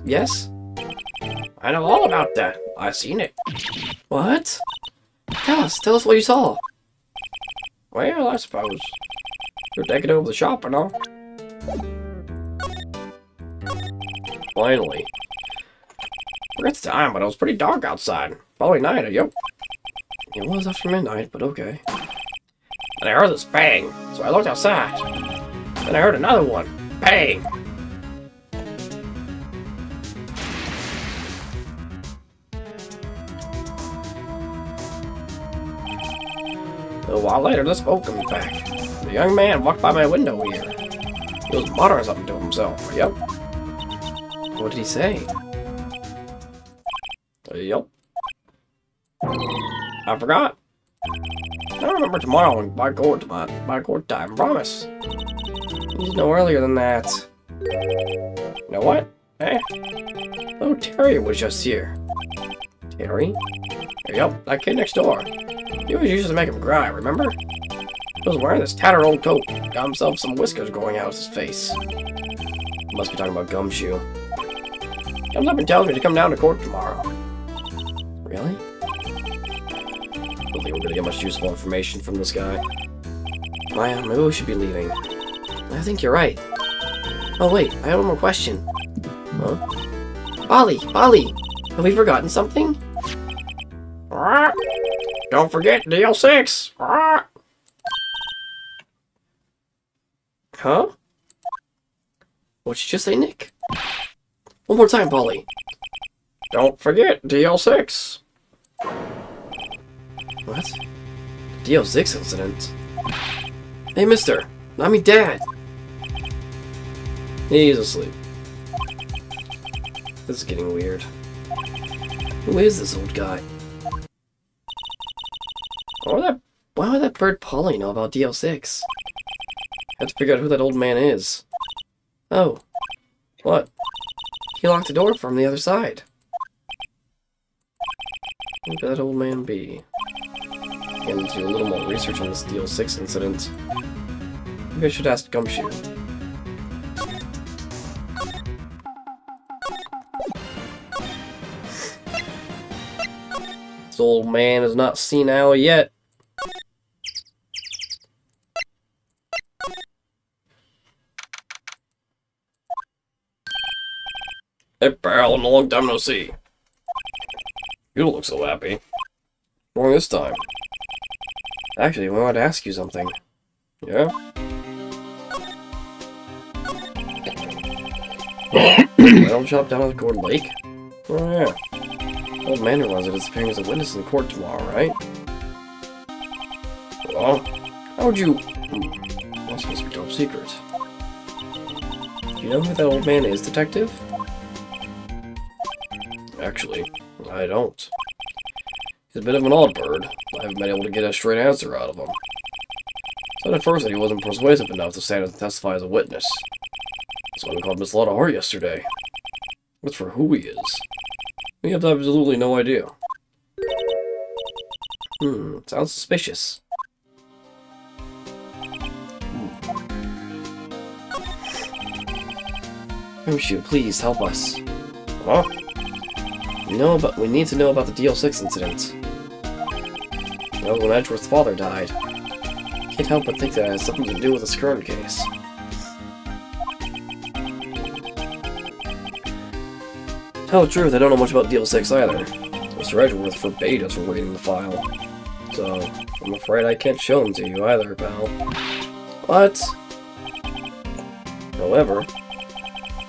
I know all about that. I've seen it. What? Tell us what you saw. Well, I suppose. You're taking over the shop and all. Finally. It's time, but it was pretty dark outside. Probably night, yep. It was after midnight, but okay. And I heard this bang, so I looked outside. Then I heard another one. Bang! A while later, the smoke comes back. The young man walked by my window here. He was muttering something to himself. Yep. What did he say? Yep. I forgot. I remember tomorrow when by court time. Promise. He's no earlier than that. You know what? Eh? Oh, Terry was just here. Terry? Yep, that kid next door. He always used to make him cry, remember? He was wearing this tattered old coat. Got himself some whiskers growing out of his face. Must be talking about Gumshoe. Comes up and tells me to come down to court tomorrow. Really? Don't think we're gonna get much useful information from this guy. Maya, maybe we should be leaving. I think you're right. Oh wait, I have one more question. Huh? Polly! Have we forgotten something? Don't forget DL6! Huh? What'd you just say, Nick? One more time, Polly. Don't forget DL6. What? DL6 incident? Hey, mister. Not me, Dad. He's asleep. This is getting weird. Who is this old guy? Why would that bird Polly know about DL6? I have to figure out who that old man is. Oh. What? He locked the door from the other side. Who could that old man be? And do a little more research on this DL6 incident. Maybe I should ask Gumshoe. This old man is not senile yet. Hey pal, in a long time no see. You don't look so happy. Wrong this time. Actually, I wanted to ask you something. Yeah? Metal shop down at the Cord Lake? Oh yeah. Old man realizes it's appearing as a witness in court tomorrow, right? Well, how would you... That's supposed to be top secret. Do you know who that old man is, Detective? Actually, I don't. He's a bit of an odd bird. I haven't been able to get a straight answer out of him. Said at first that he wasn't persuasive enough to stand and testify as a witness. That's why we called him a lot of heart yesterday. As for who he is, we have absolutely no idea. Sounds suspicious. Gumshoe, please help us. Huh? We need to know about the DL6 incident. That was when Edgeworth's father died. Can't help but think that it has something to do with this current case. To tell the truth, I don't know much about DL6 either. Mr. Edgeworth forbade us from reading the file. So, I'm afraid I can't show them to you either, pal. What? However,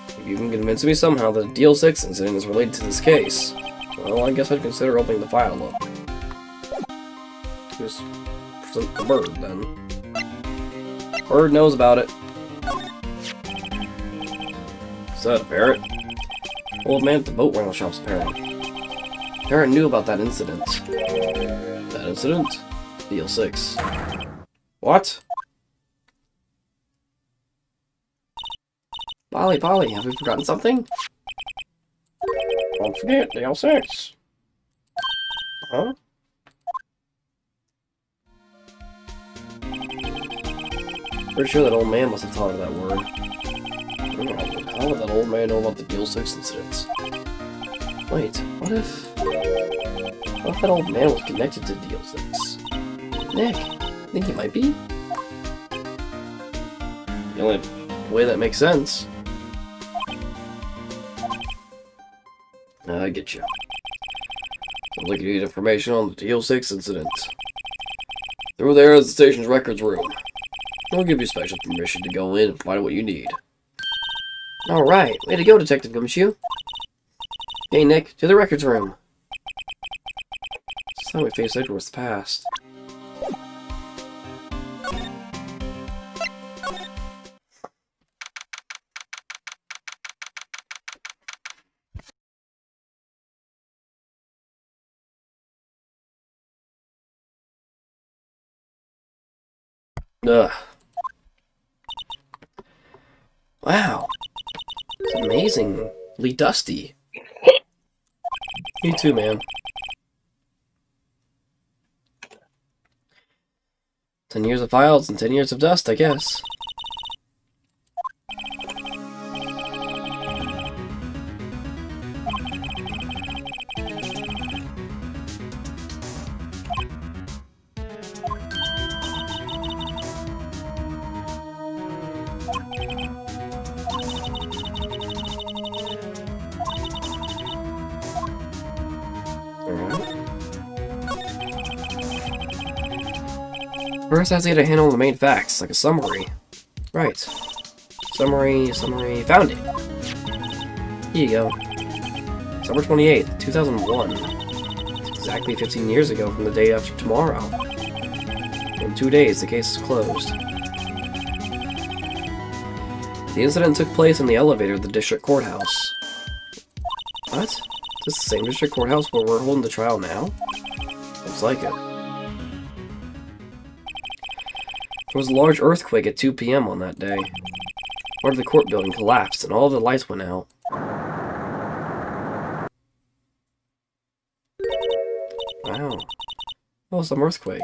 if you can convince me somehow that the DL6 incident is related to this case, well, I guess I'd consider opening the file up. Just present the bird, then. Bird knows about it. Is that a parrot? Old man at the boat rental shop's parrot. Parrot knew about that incident. That incident? DL6. What? Polly, have we forgotten something? Don't forget, DL6. Huh? Pretty sure that old man must have taught her that word. How would that old man know about the DL6 incidents? Wait, what if that old man was connected to DL6? Nick, think he might be? The only way that makes sense. I get you. Sounds like you need information on the DL6 incident. Through there is the station's records room. I'll give you special permission to go in and find out what you need. Alright, way to go, Detective Gumshoe. Hey, Nick, to the records room. This is how we face Edgeworth's past. Ugh. Wow. It's amazingly dusty. Me too, man. 10 years of files and 10 years of dust, I guess. First, I have to get a handle on the main facts, like a summary. Right. Summary, found it! Here you go. Summer 28th, 2001. It's exactly 15 years ago from the day after tomorrow. In 2 days, the case is closed. The incident took place in the elevator of the district courthouse. What? Is this the same district courthouse where we're holding the trial now? Looks like it. There was a large earthquake at 2 p.m. on that day. Part of the court building collapsed and all of the lights went out. Wow. Oh, some earthquake.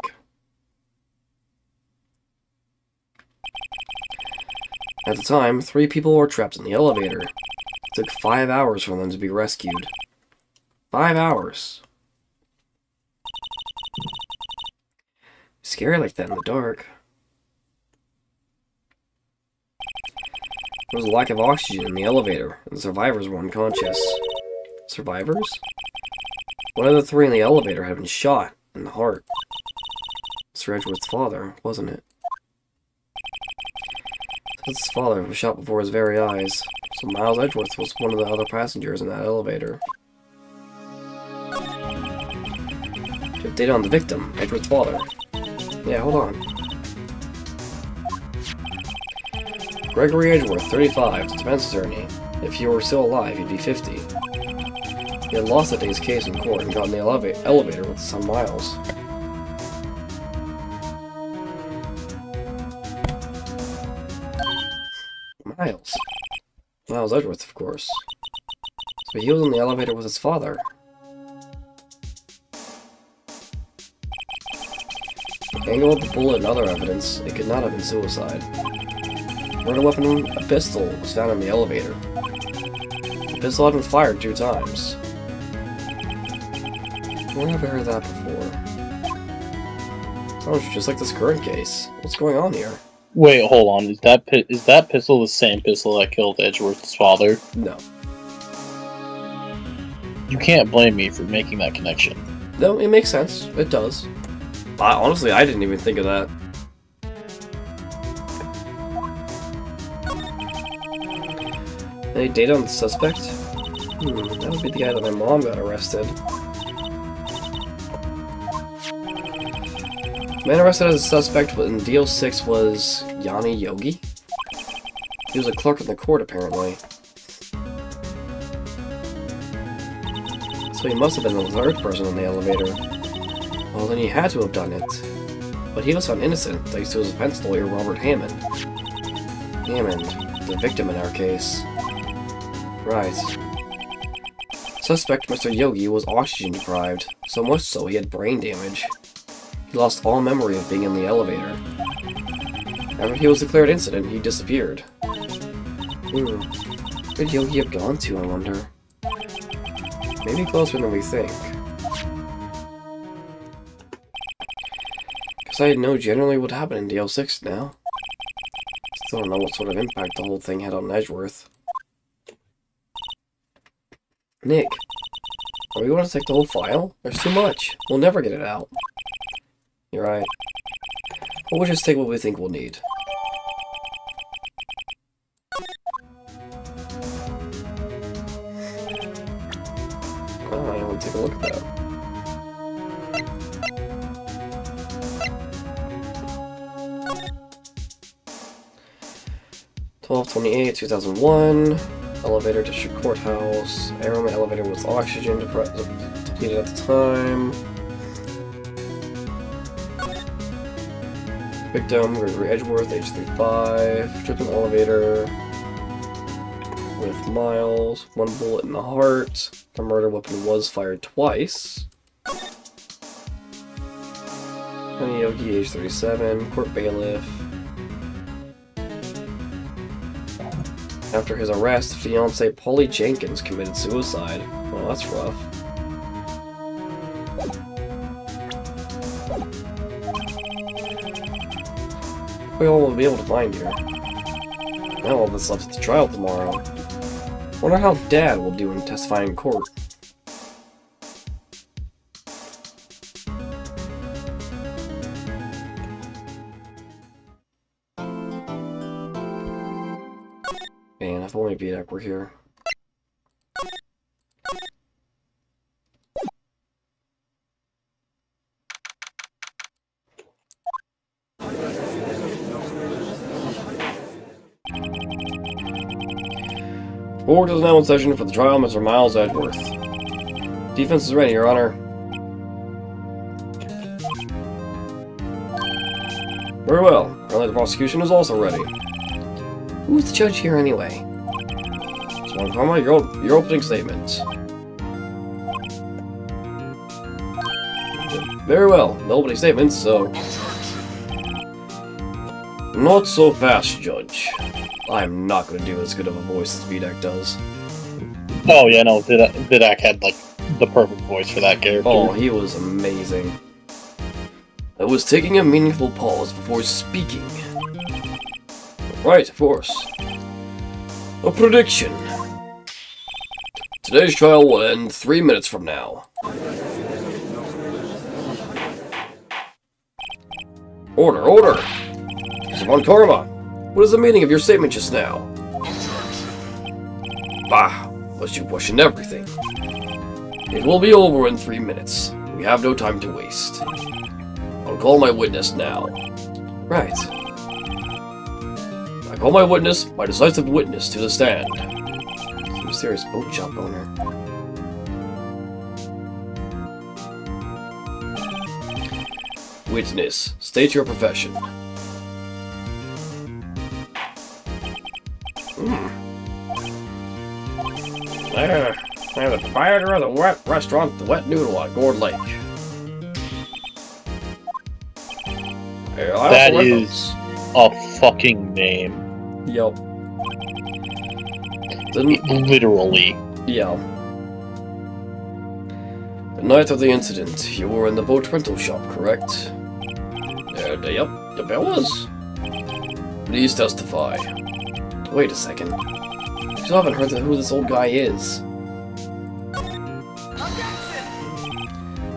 At the time, 3 people were trapped in the elevator. It took 5 hours for them to be rescued. 5 hours. Scary like that in the dark. There was a lack of oxygen in the elevator, and the survivors were unconscious. Survivors? One of the 3 in the elevator had been shot in the heart. Mr. Edgeworth's father, wasn't it? His father was shot before his very eyes, so Miles Edgeworth was one of the other passengers in that elevator. You have data on the victim, Edward's father. Yeah, hold on. Gregory Edgeworth, 35, defense attorney. If he were still alive, he'd be 50. He had lost that day's case in court and got in the elevator with his son Miles. Miles Edgeworth, of course. So he was in the elevator with his father. Angle of the bullet and other evidence, it could not have been suicide. Murder weapon, a pistol, was found in the elevator. The pistol had been fired 2 times. Where have I heard that before? Sounds just like this current case. What's going on here? Wait, hold on. Is that pistol the same pistol that killed Edgeworth's father? No. You can't blame me for making that connection. No, it makes sense. It does. Honestly, I didn't even think of that. Any data on the suspect? That would be the guy that my mom got arrested. The man arrested as a suspect in DL6 was Yanni Yogi. He was a clerk in the court, apparently. So he must have been the 3rd person in the elevator. Well, then he had to have done it. But he was found innocent, thanks to his defense lawyer, Robert Hammond. Hammond, the victim in our case. Right. Suspect Mr. Yogi was oxygen deprived, so much so he had brain damage. He lost all memory of being in the elevator. After he was declared incident, he disappeared. Where did Yogi have gone to, I wonder? Maybe closer than we think. Guess I know generally what happened in DL6 now. Still don't know what sort of impact the whole thing had on Edgeworth. Nick, are we going to take the whole file? There's too much. We'll never get it out. You're right. But we'll just take what we think we'll need. Oh, I want to take a look at that. $12/28/2001. Elevator, District Courthouse. Arrowman elevator with oxygen depleted at the time. Victim, Gregory Edgeworth, age 35. Tripping elevator with Miles. 1 bullet in the heart. The murder weapon was fired twice. Honey Yogi, age 37. Court bailiff. After his arrest, fiancée Polly Jenkins committed suicide. Well, that's rough. We all will be able to find here. Now all that's left is the trial tomorrow. Wonder how Dad will do in testifying in court. Man, if only Vidak were here. Court is now in session for the trial of Mr. Miles Edgeworth. Defense is ready, Your Honor. Very well. Apparently the prosecution is also ready. Who's the judge here anyway? So I'm talking about your opening statement. Very well. The opening statement, so... Not so fast, Judge. I'm not going to do as good of a voice as Vidak does. Oh yeah, no, Vidak had like the perfect voice for that character. Oh, he was amazing. I was taking a meaningful pause before speaking. Right, of course. A prediction. Today's trial will end 3 minutes from now. Order, order! Mr. Von Karma, what is the meaning of your statement just now? Bah, but you question everything. It will be over in 3 minutes. We have no time to waste. I'll call my witness now. Right. I call my witness, my decisive witness, to the stand. Some serious boat shop owner. Witness, state your profession. I'm the proprietor of the wet restaurant, The Wet Noodle at Gourd Lake. That is a fucking name. Yep. Literally. Yeah. The night of the incident, you were in the boat rental shop, correct? Yep, I was. Please testify. Wait a second. You still haven't heard who this old guy is.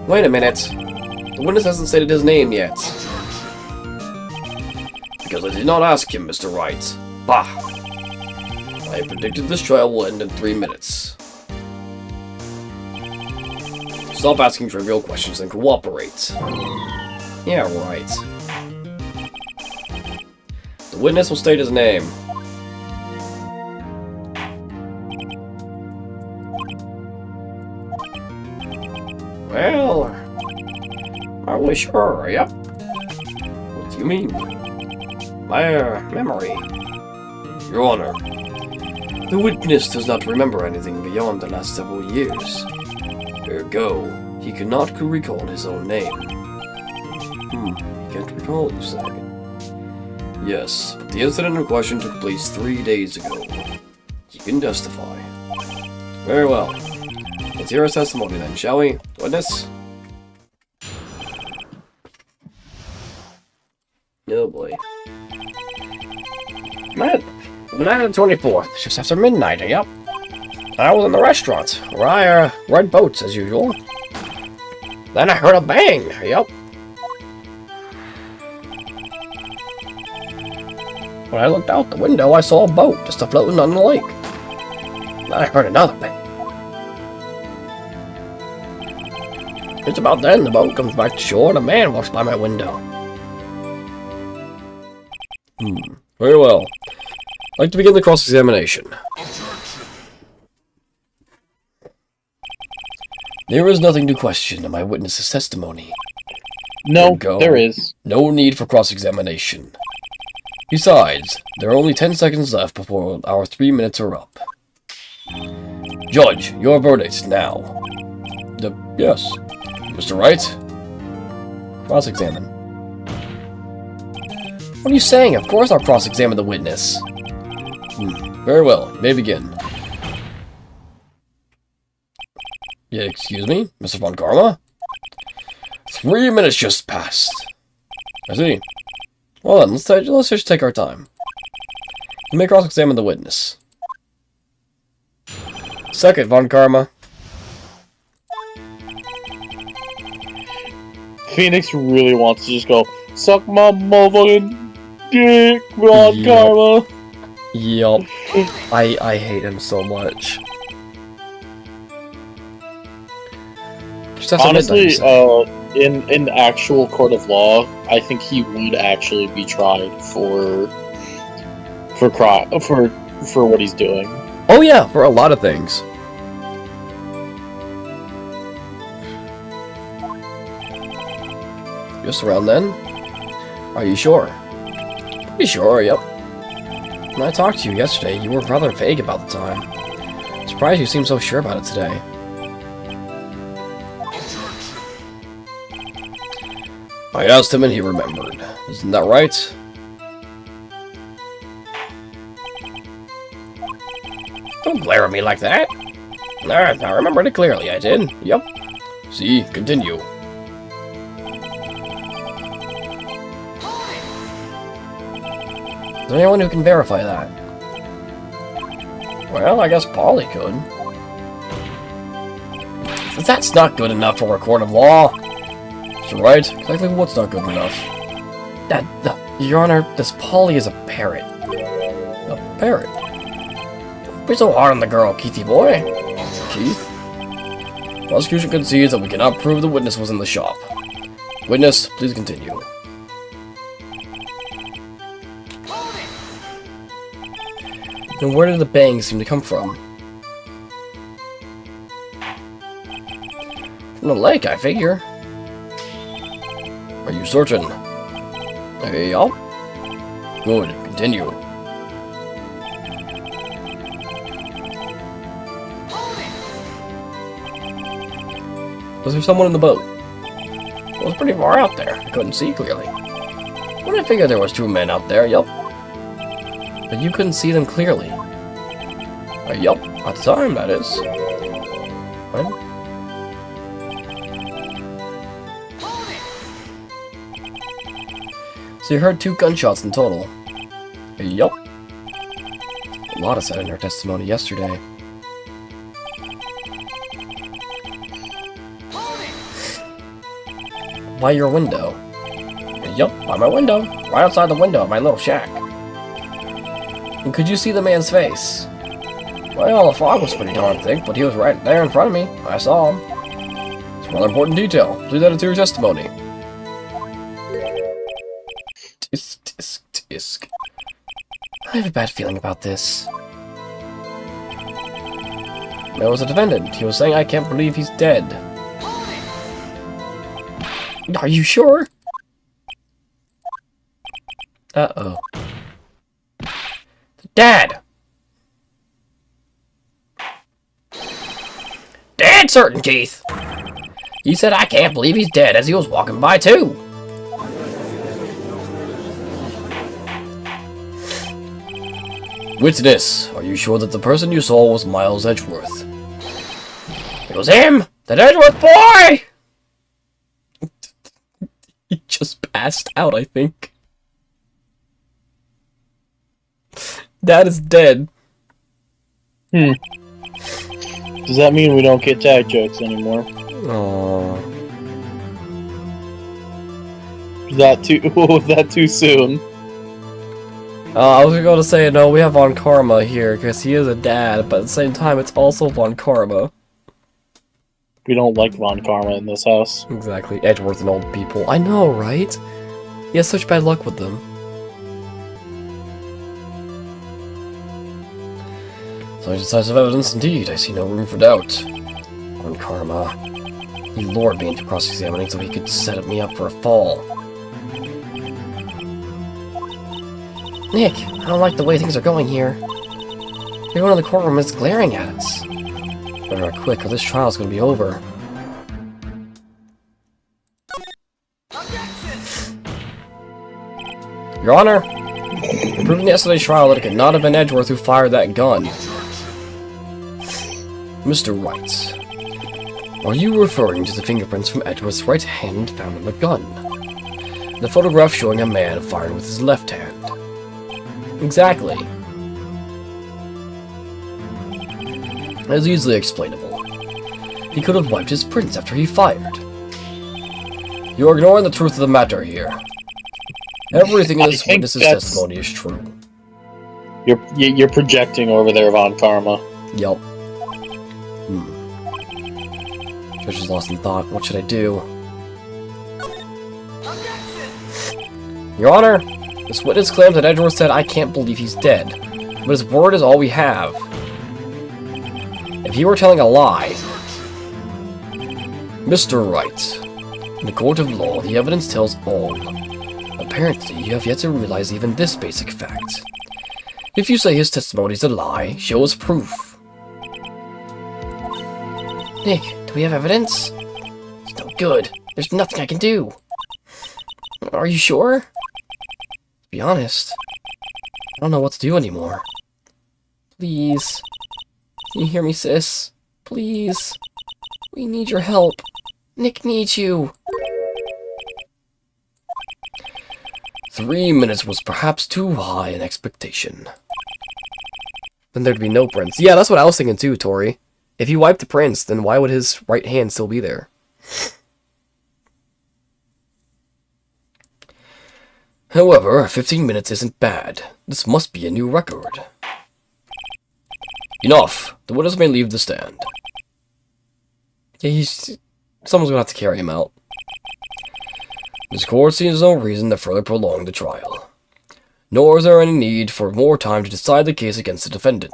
Wait a minute. The witness hasn't stated his name yet. Because I did not ask him, Mr. Wright. Bah! I predicted this trial will end in 3 minutes. Stop asking trivial questions and cooperate. Yeah, right. The witness will state his name. Well, are we sure? Yep. What do you mean? My memory. Your Honor, the witness does not remember anything beyond the last several years. Ergo, he cannot recall his own name. He can't recall, you say? Yes, but the incident in question took place 3 days ago. He can testify. Very well. Let's hear his testimony then, shall we? Witness? Oh boy. Man, the night of the 24th, just after midnight, yep. I was in the restaurant, where I rode boats as usual. Then I heard a bang, yep. When I looked out the window, I saw a boat just floating on the lake. Then I heard another bang. It's about then the boat comes back to shore and a man walks by my window. Very well. I'd like to begin the cross-examination. There is nothing to question in my witness's testimony. No, there is. No need for cross-examination. Besides, there are only 10 seconds left before our 3 minutes are up. Judge, your verdict now. Yes. Mr. Wright? Cross-examine. What are you saying? Of course I'll cross-examine the witness. Very well. You may begin. Yeah, excuse me? Mr. Von Karma? 3 minutes just passed. I see. Well then, let's just take our time. You may cross-examine the witness. Second, Von Karma. Phoenix really wants to just go, suck my motherfucking dick, Von Karma. Yup. I hate him so much. Honestly, in the actual court of law, I think he would actually be tried for what he's doing. Oh yeah, for a lot of things. Just around then? Are you sure? Pretty sure, yep. When I talked to you yesterday, you were rather vague about the time. Surprised you seem so sure about it today. I asked him and he remembered. Isn't that right? Don't glare at me like that. I remembered it clearly, I did. Yep. See, continue. Is there anyone who can verify that? Well, I guess Polly could. But that's not good enough for a court of law. You're right. Exactly what's not good enough? Your Honor, this Polly is a parrot. A parrot? Don't be so hard on the girl, Keithy boy. Keith? Prosecution concedes that we cannot prove the witness was in the shop. Witness, please continue. Then where did the bang seem to come from? From the lake, I figure. Are you certain? Yup. Good, continue. Was there someone in the boat? It was pretty far out there. I couldn't see clearly. Well, I figured there was 2 men out there, yup. But you couldn't see them clearly. Yup, at the time, that is. What? So you heard 2 gunshots in total. Yup. Lotta said in her testimony yesterday. By your window. Yup, by my window. Right outside the window of my little shack. And could you see the man's face? Well, the fog was pretty darn thick, but he was right there in front of me. I saw him. It's a rather important detail. Please add it to your testimony. Tisk. I have a bad feeling about this. There was a defendant. He was saying, I can't believe he's dead. Are you sure? Uh-oh. Dad! Dead certain, Keith! He said, I can't believe he's dead, as he was walking by, too. Witness, are you sure that the person you saw was Miles Edgeworth? It was him! That Edgeworth boy! He just passed out, I think. Dad is dead. Does that mean we don't get dad jokes anymore? Aww. Was that too soon? I was going to say, no, we have Von Karma here, because he is a dad, but at the same time, it's also Von Karma. We don't like Von Karma in this house. Exactly. Edgeworth and old people. I know, right? He has such bad luck with them. Such decisive evidence indeed. I see no room for doubt. Von Karma. He lured me into cross-examining so he could set me up for a fall. Nick, I don't like the way things are going here. Everyone in the courtroom is glaring at us. Better act quick, or this trial's gonna be over. Your Honor, it proved in yesterday's trial that it could not have been Edgeworth who fired that gun. Mr. Wright, are you referring to the fingerprints from Edgeworth's right hand found on the gun? The photograph showing a man firing with his left hand. Exactly. It is easily explainable. He could have wiped his prints after he fired. You are ignoring the truth of the matter here. Everything in this witness's testimony is true. You're projecting over there, Von Karma. Yup. Judge is lost in thought. What should I do? Your Honor, this witness claims that Edgeworth said, I can't believe he's dead. But his word is all we have. If he were telling a lie... Mr. Wright, in the court of law, the evidence tells all. Apparently, you have yet to realize even this basic fact. If you say his testimony is a lie, show us proof. Nick, do we have evidence? It's no good. There's nothing I can do. Are you sure? To be honest, I don't know what to do anymore. Please. Can you hear me, sis? Please. We need your help. Nick needs you. 3 minutes was perhaps too high an expectation. Then there'd be no prints. Yeah, that's what I was thinking too, Tori. If he wiped the prints, then why would his right hand still be there? However, 15 minutes isn't bad. This must be a new record. Enough! The witness may leave the stand. Yeah, someone's gonna have to carry him out. This court sees no reason to further prolong the trial. Nor is there any need for more time to decide the case against the defendant.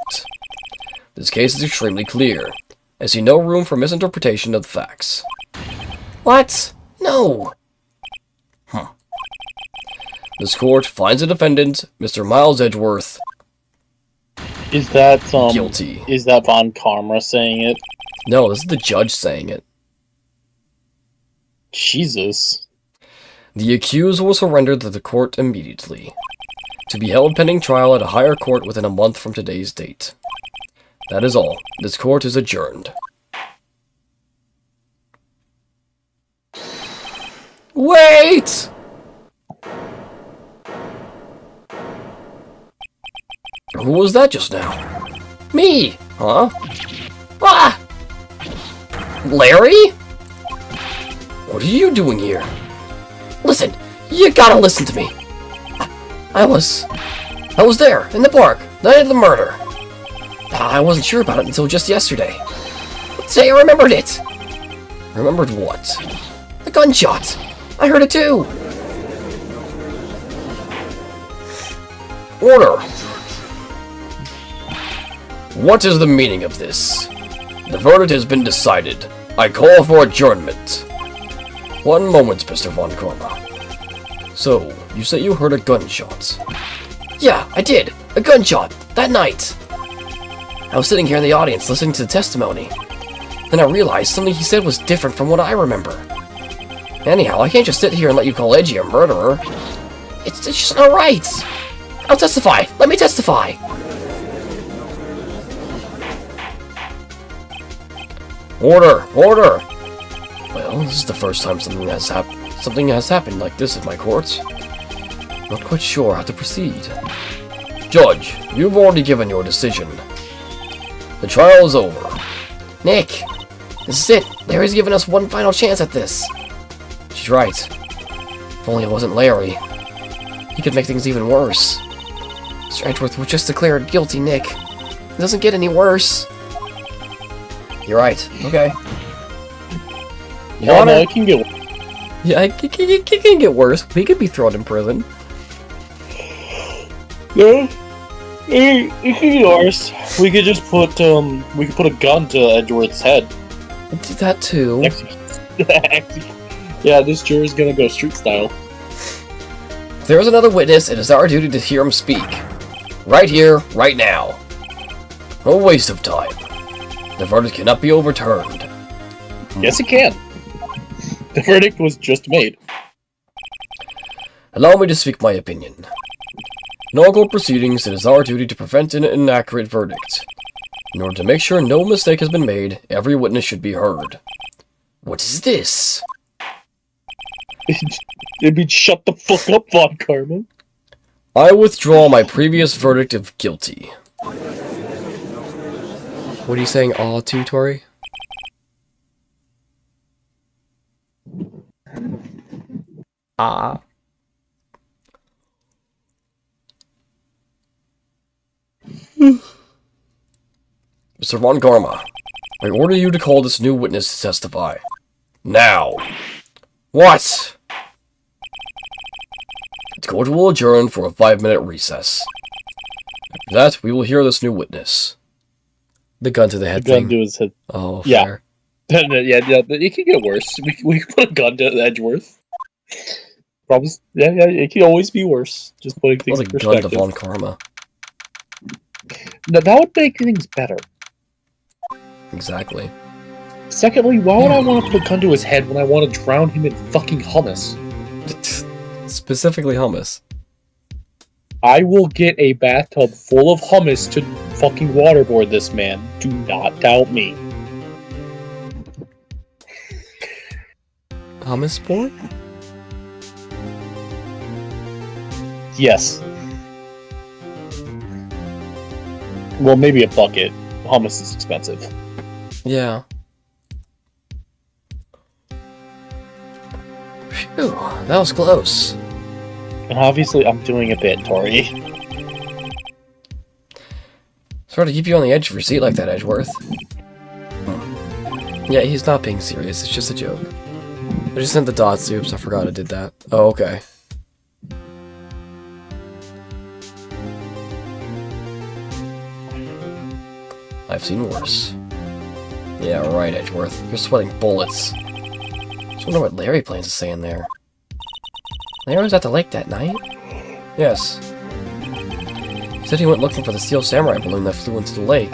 This case is extremely clear. I see no room for misinterpretation of the facts. What? No! This court finds the defendant, Mr. Miles Edgeworth, Is that guilty. Is that Von Karma saying it? No, this is the judge saying it. Jesus. The accused will surrender to the court immediately, to be held pending trial at a higher court within a month from today's date. That is all. This court is adjourned. Wait! Who was that just now? Me! Huh? Ah! Larry? What are you doing here? Listen, you gotta listen to me. I was there, in the park, the night of the murder. I wasn't sure about it until just yesterday. But today I remembered it. Remembered what? The gunshot. I heard it too. Order. What is the meaning of this? The verdict has been decided. I call for adjournment. 1 moment, Mr. Von Karma. So, you say you heard a gunshot? Yeah, I did. A gunshot. That night. I was sitting here in the audience listening to the testimony. Then I realized something he said was different from what I remember. Anyhow, I can't just sit here and let you call Edgy a murderer. It's just not right. I'll testify. Let me testify. Order! Order! Well, this is the first time something has happened like this in my courts. Not quite sure how to proceed. Judge, you've already given your decision. The trial is over. Nick! This is it! Larry's given us one final chance at this. She's right. If only it wasn't Larry. He could make things even worse. Mr. Edgeworth was just declared guilty, Nick. It doesn't get any worse. You're right. Okay. Oh, no, it can get worse. Yeah, it can get worse. He could be thrown in prison. No. It can get worse. We could just put a gun to Edgeworth's head. Do that too. Yeah, this juror's gonna go street style. If there is another witness, it is our duty to hear him speak. Right here, right now. No waste of time. The verdict cannot be overturned. Yes, it can. The verdict was just made. Allow me to speak my opinion. In all court proceedings, it is our duty to prevent an inaccurate verdict. In order to make sure no mistake has been made, every witness should be heard. What is this? It'd be shut the fuck up, Von Karma. I withdraw my previous verdict of guilty. What are you saying, aw to, Tori? Ah. Mr. Von Karma, I order you to call this new witness to testify. Now. What? The court will adjourn for a 5-minute recess. After that, we will hear this new witness. The gun to the head thing. Gun to his head. Oh, yeah. fair. Yeah, it can get worse. We can put a gun to Edgeworth. Problems. Yeah, it can always be worse. Just putting things in perspective. Gun to Von Karma. Now, that would make things better. Exactly. Secondly, why would I want to put a gun to his head when I want to drown him in fucking hummus? Specifically hummus. I will get a bathtub full of hummus to fucking waterboard this man. Do not doubt me. Hummus board? Yes. Well, maybe a bucket. Hummus is expensive. Yeah. Phew, that was close. And obviously, I'm doing a bit, Tori. Sort of keep you on the edge of your seat like that, Edgeworth. Yeah, he's not being serious, it's just a joke. I just sent the dots, oops, I forgot I did that. Oh, okay. I've seen worse. Yeah, right, Edgeworth. You're sweating bullets. Just wonder what Larry plans to say in there. Larry was at the lake that night? Yes. He said he went looking for the steel samurai balloon that flew into the lake.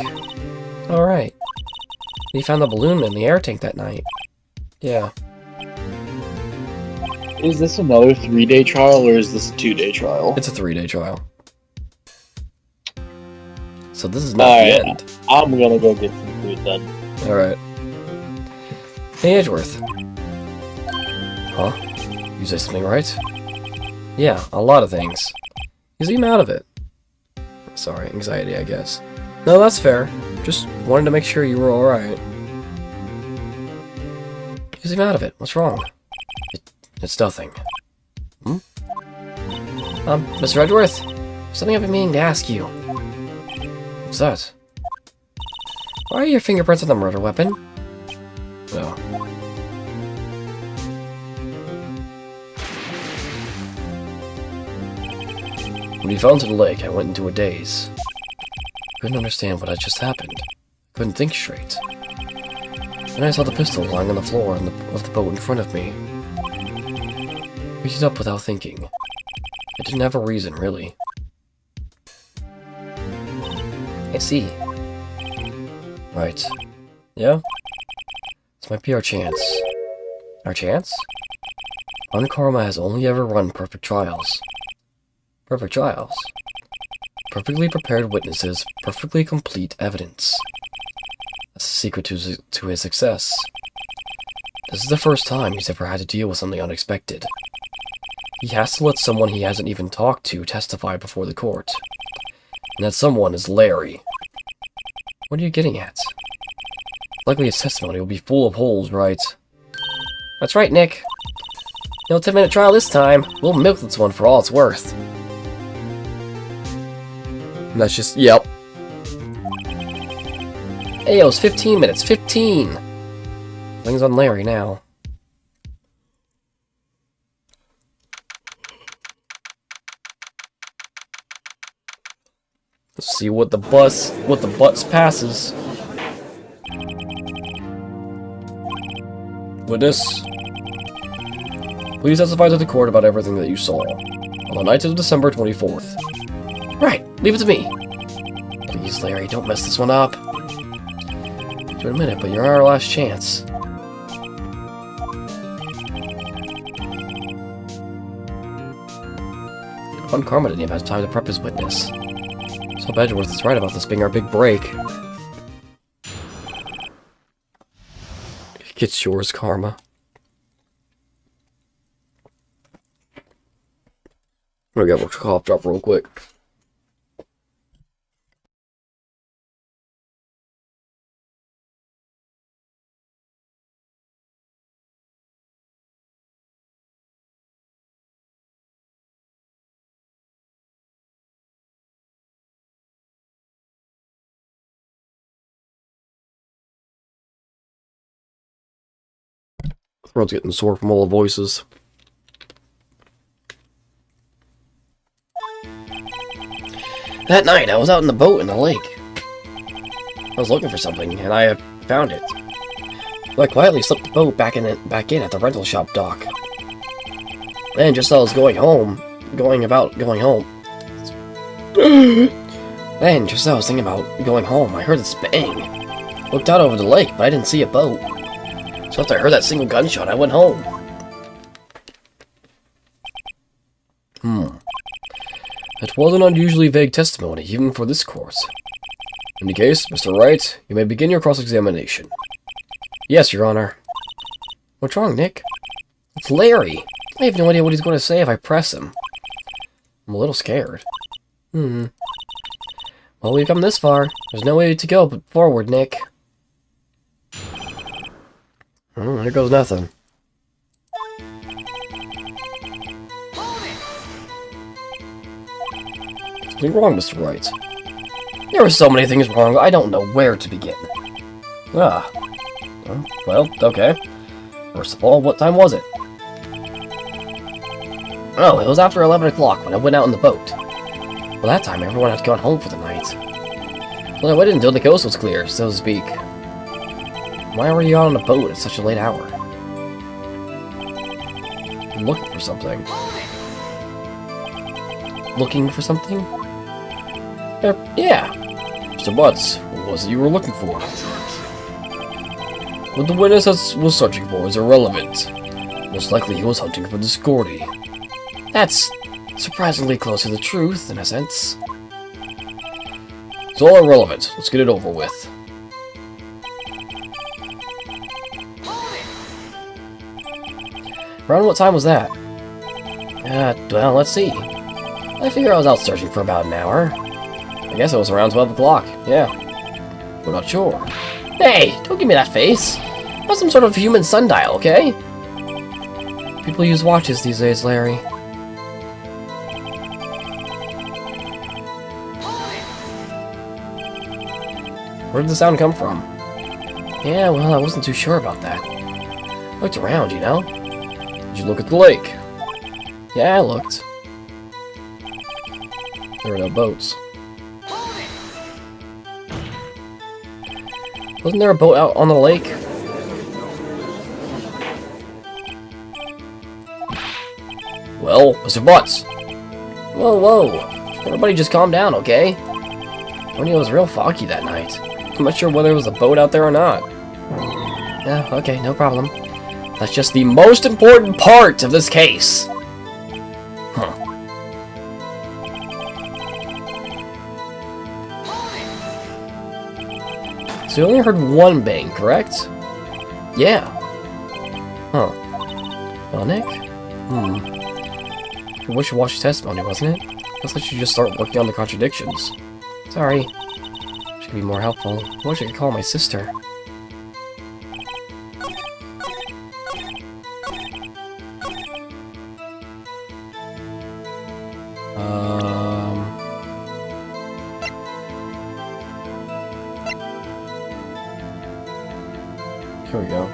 Alright. He found the balloon in the air tank that night. Yeah. Is this another 3-day trial, or is this a 2-day trial? It's a 3-day trial. So this is not the end. I'm gonna go get some food then. Alright. Hey, Edgeworth. Huh? You say something right? Yeah, a lot of things. You seem out of it. Sorry, anxiety, I guess. No, that's fair. Just wanted to make sure you were alright. You seem out of it. What's wrong? It's nothing. Hmm? Mr. Edgeworth? Something I've been meaning to ask you. What's that? Why are your fingerprints on the murder weapon? Oh. When you fell into the lake, I went into a daze. Couldn't understand what had just happened. Couldn't think straight. Then I saw the pistol lying on the floor of the boat in front of me. Picked it up without thinking. I didn't have a reason, really. I see. Right. Yeah? This might be our chance. Our chance? Karma has only ever run perfect trials. Perfect trials? Perfectly prepared witnesses, perfectly complete evidence. That's the secret to his success. This is the first time he's ever had to deal with something unexpected. He has to let someone he hasn't even talked to testify before the court. And that someone is Larry. What are you getting at? Likely his testimony will be full of holes, right? That's right, Nick. No 10-minute trial this time. We'll milk this one for all it's worth. And that's just, yep. Hey, it was 15 minutes. 15! Things on Larry now. Let's see what the butts passes. Witness, please testify to the court about everything that you saw on the night of December 24th. Right, leave it to me. Please, Larry, don't mess this one up. To admit it, but you're our last chance. Karma didn't even have time to prep his witness. So Edgeworth is right about this being our big break. It's yours, Karma. I'm gonna get a cough drop real quick. Throat's getting sore from all the voices. That night, I was out in the boat in the lake. I was looking for something, and I found it. So I quietly slipped the boat back in at the rental shop dock. Then, just as I was going home, then, just as I was thinking about going home, I heard this bang. Looked out over the lake, but I didn't see a boat. So after I heard that single gunshot, I went home. That was an unusually vague testimony, even for this court. In any case, Mr. Wright, you may begin your cross-examination. Yes, Your Honor. What's wrong, Nick? It's Larry. I have no idea what he's going to say if I press him. I'm a little scared. Well, we've come this far. There's no way to go but forward, Nick. Here goes nothing. Something wrong, Mr. Wright. There are so many things wrong, I don't know where to begin. Well, okay. First of all, what time was it? Oh, it was after 11 o'clock when I went out in the boat. Well, that time everyone had gone home for the night. Well, I waited until the coast was clear, so to speak. Why were you out on a boat at such a late hour? Looking for something. Looking for something? Yeah. So what was it you were looking for? What the witness was searching for is irrelevant. Most likely he was hunting for the Scordy. That's surprisingly close to the truth, in a sense. It's all irrelevant. Let's get it over with. Around what time was that? Well, let's see. I figure I was out searching for about an hour. I guess it was around 12 o'clock, yeah. We're not sure. Hey, don't give me that face. That's some sort of human sundial, okay? People use watches these days, Larry. Where did the sound come from? Yeah, well, I wasn't too sure about that. I looked around, you know? Did you look at the lake? Yeah, I looked. There were no boats. Wasn't there a boat out on the lake? Well, Mr. Butts! Whoa, whoa! Everybody just calm down, okay? It was real foggy that night. I'm not sure whether there was a boat out there or not. Yeah, okay, no problem. That's just the most important part of this case! Huh. So you only heard one bang, correct? Yeah. Huh. Well, Nick? I wish you watched your testimony, wasn't it? Looks like you just start working on the contradictions. Sorry. Should be more helpful. I wish I could call my sister. Here we go.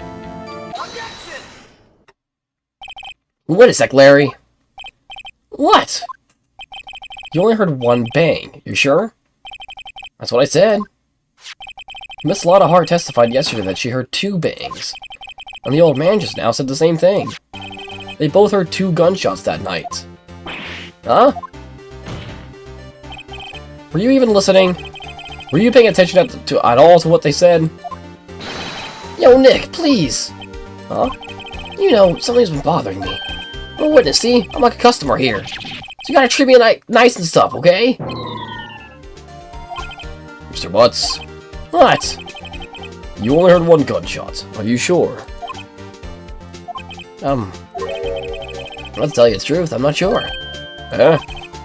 Wait a sec, Larry. What? You only heard one bang. You sure? That's what I said. Miss Lotta Hart testified yesterday that she heard 2 bangs. And the old man just now said the same thing. They both heard 2 gunshots that night. Huh? Were you even listening? Were you paying attention at all to what they said? Yo, Nick, please! Huh? You know, something's been bothering me. I'm a witness, see? I'm like a customer here. So you gotta treat me nice and stuff, okay? Mr. Butts. What? You only heard 1 gunshot. Are you sure? I'll tell you the truth, I'm not sure. Huh?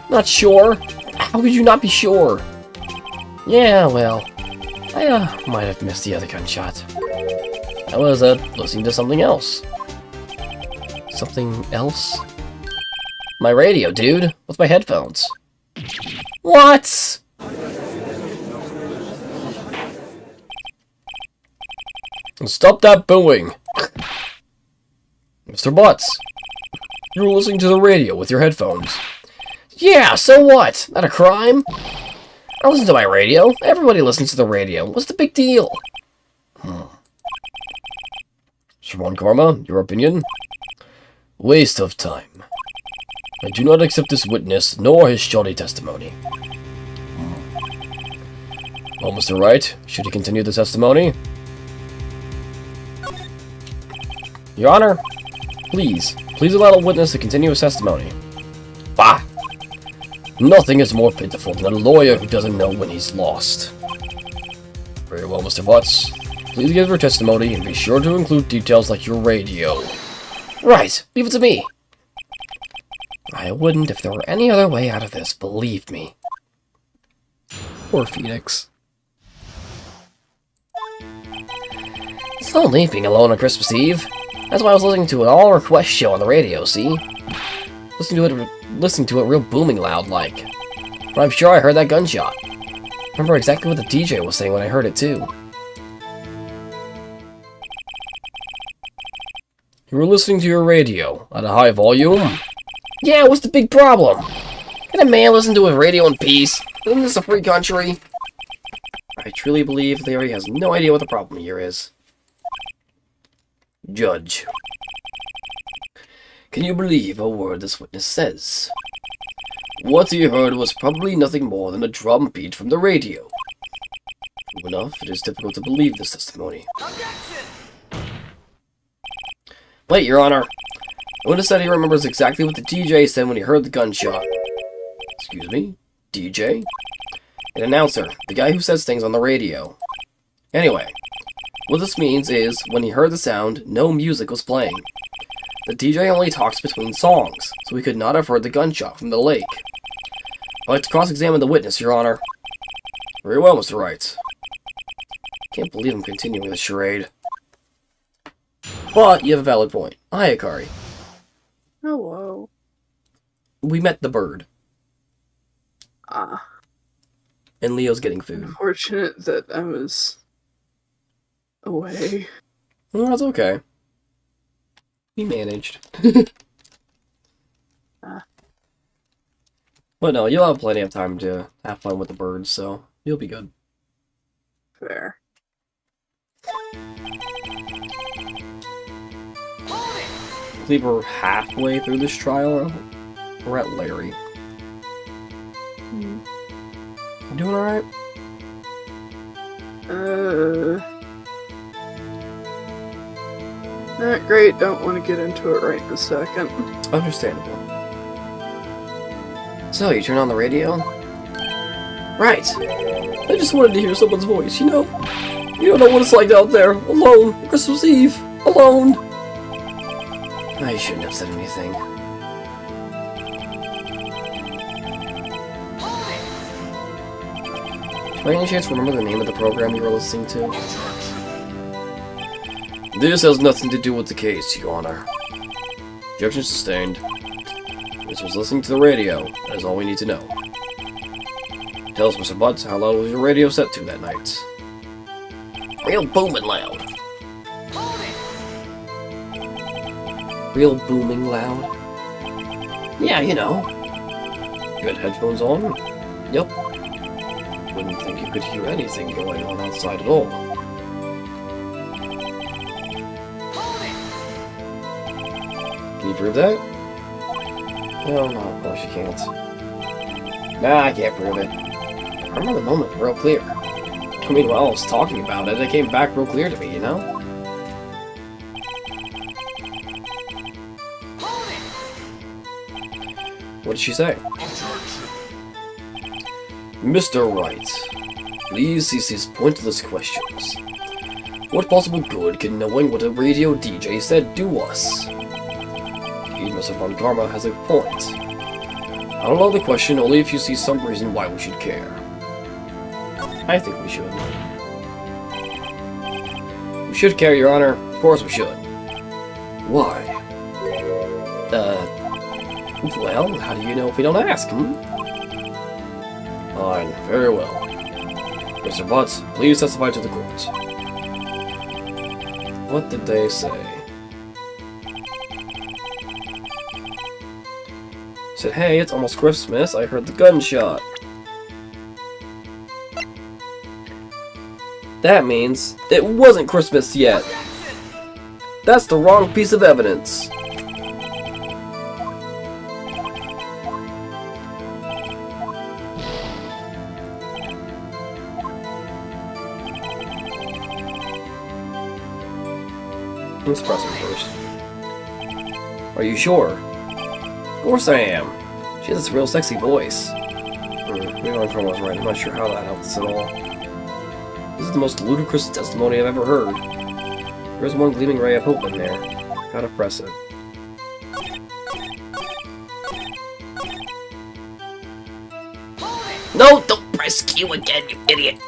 Not sure? How could you not be sure? Yeah, well, I might have missed the other gunshot. I was listening to something else. Something else? My radio, dude. With my headphones. What? Stop that booing! Mr. Butts! You were listening to the radio with your headphones. Yeah, so what? Not a crime? I listen to my radio. Everybody listens to the radio. What's the big deal? Shimon Karma, your opinion? Waste of time. I do not accept this witness, nor his shoddy testimony. Well, Mr. Wright, should he continue the testimony? Your Honor, please allow the witness to continue his testimony. Bah! Nothing is more pitiful than a lawyer who doesn't know when he's lost. Very well, Mr. Butts. Please give your testimony and be sure to include details like your radio. Right, leave it to me. I wouldn't if there were any other way out of this, believe me. Poor Phoenix. It's lonely being alone on Christmas Eve. That's why I was listening to an all-request show on the radio, see? Listening to it real booming loud like. But I'm sure I heard that gunshot. Remember exactly what the DJ was saying when I heard it too. You were listening to your radio at a high volume? Yeah, what's the big problem? Can a man listen to his radio in peace? Isn't this a free country? I truly believe Larry has no idea what the problem here is. Judge. Can you believe a word this witness says? What he heard was probably nothing more than a drum beat from the radio. True enough, it is difficult to believe this testimony. Wait, Your Honor. The witness said he remembers exactly what the DJ said when he heard the gunshot. Excuse me? DJ? An announcer, the guy who says things on the radio. Anyway, what this means is, when he heard the sound, no music was playing. The DJ only talks between songs, so he could not have heard the gunshot from the lake. I'd like to cross-examine the witness, Your Honor. Very well, Mr. Wright. Can't believe I'm continuing this charade. But you have a valid point. Hi, Akari. Hello. We met the bird. Ah. And Leo's getting food. Unfortunate that I was away. Well, that's okay. We managed. But no, you'll have plenty of time to have fun with the birds, so you'll be good. Fair. I believe we're halfway through this trial. We're at Larry. You doing alright? Not great, don't want to get into it right in a second. Understandable. So, you turn on the radio? Right! I just wanted to hear someone's voice, you know? You don't know what it's like out there, alone, Christmas Eve, alone! I shouldn't have said anything. Do you by any chance remember the name of the program you were listening to? This has nothing to do with the case, Your Honor. Objection sustained. This was listening to the radio. That is all we need to know. Tell us, Mr. Butts, how loud was your radio set to that night? Real booming loud. Real booming loud? Yeah, you know. You had headphones on? Yep. Wouldn't think you could hear anything going on outside at all. Can you prove that? No, of course you can't. Nah, I can't prove it. I remember the moment real clear. I mean, while I was talking about it, it came back real clear to me, you know? What did she say? Mr. Wright, please cease these pointless questions. What possible good can knowing what a radio DJ said do us? Indeed, Mr. Von Karma has a point. I'll allow the question only if you see some reason why we should care. I think we should. We should care, Your Honor. Of course we should. Why? Well, how do you know if we don't ask, Fine, very well. Mr. Butts, please testify to the court. What did they say? Said, hey, it's almost Christmas. I heard the gunshot. That means it wasn't Christmas yet. That's the wrong piece of evidence. Let's press him first. Are you sure? Of course I am. She has this real sexy voice. Maybe my friend was right. I'm not sure how that helped us at all. This is the most ludicrous testimony I've ever heard. There's one gleaming ray of hope in there. Gotta press it. No, don't press Q again, you idiot!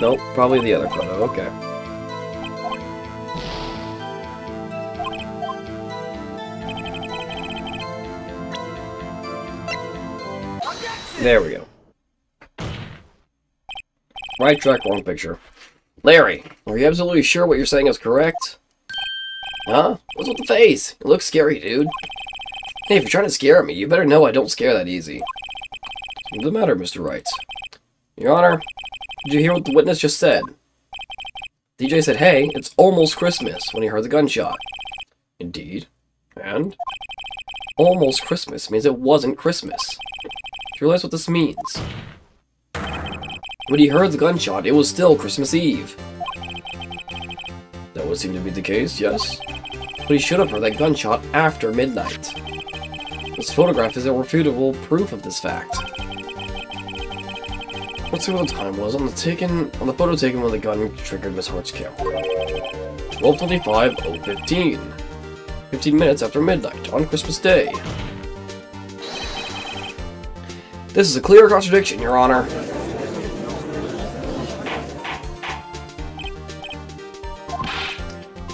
Nope, probably the other photo. Okay. There we go. Right track, wrong picture. Larry, are you absolutely sure what you're saying is correct? Huh? What's with the face? It looks scary, dude. Hey, if you're trying to scare me, you better know I don't scare that easy. What's the matter, Mr. Wright? Your Honor, did you hear what the witness just said? DJ said, hey, it's almost Christmas, when he heard the gunshot. Indeed. And? Almost Christmas means it wasn't Christmas. Do you realize what this means? When he heard the gunshot, it was still Christmas Eve. That would seem to be the case, yes? But he should have heard that gunshot after midnight. This photograph is irrefutable proof of this fact. Let's see what the time was on the photo taken when the gun triggered Miss Hart's camera. 12:25:015. 15 minutes after midnight on Christmas Day. This is a clear contradiction, Your Honor.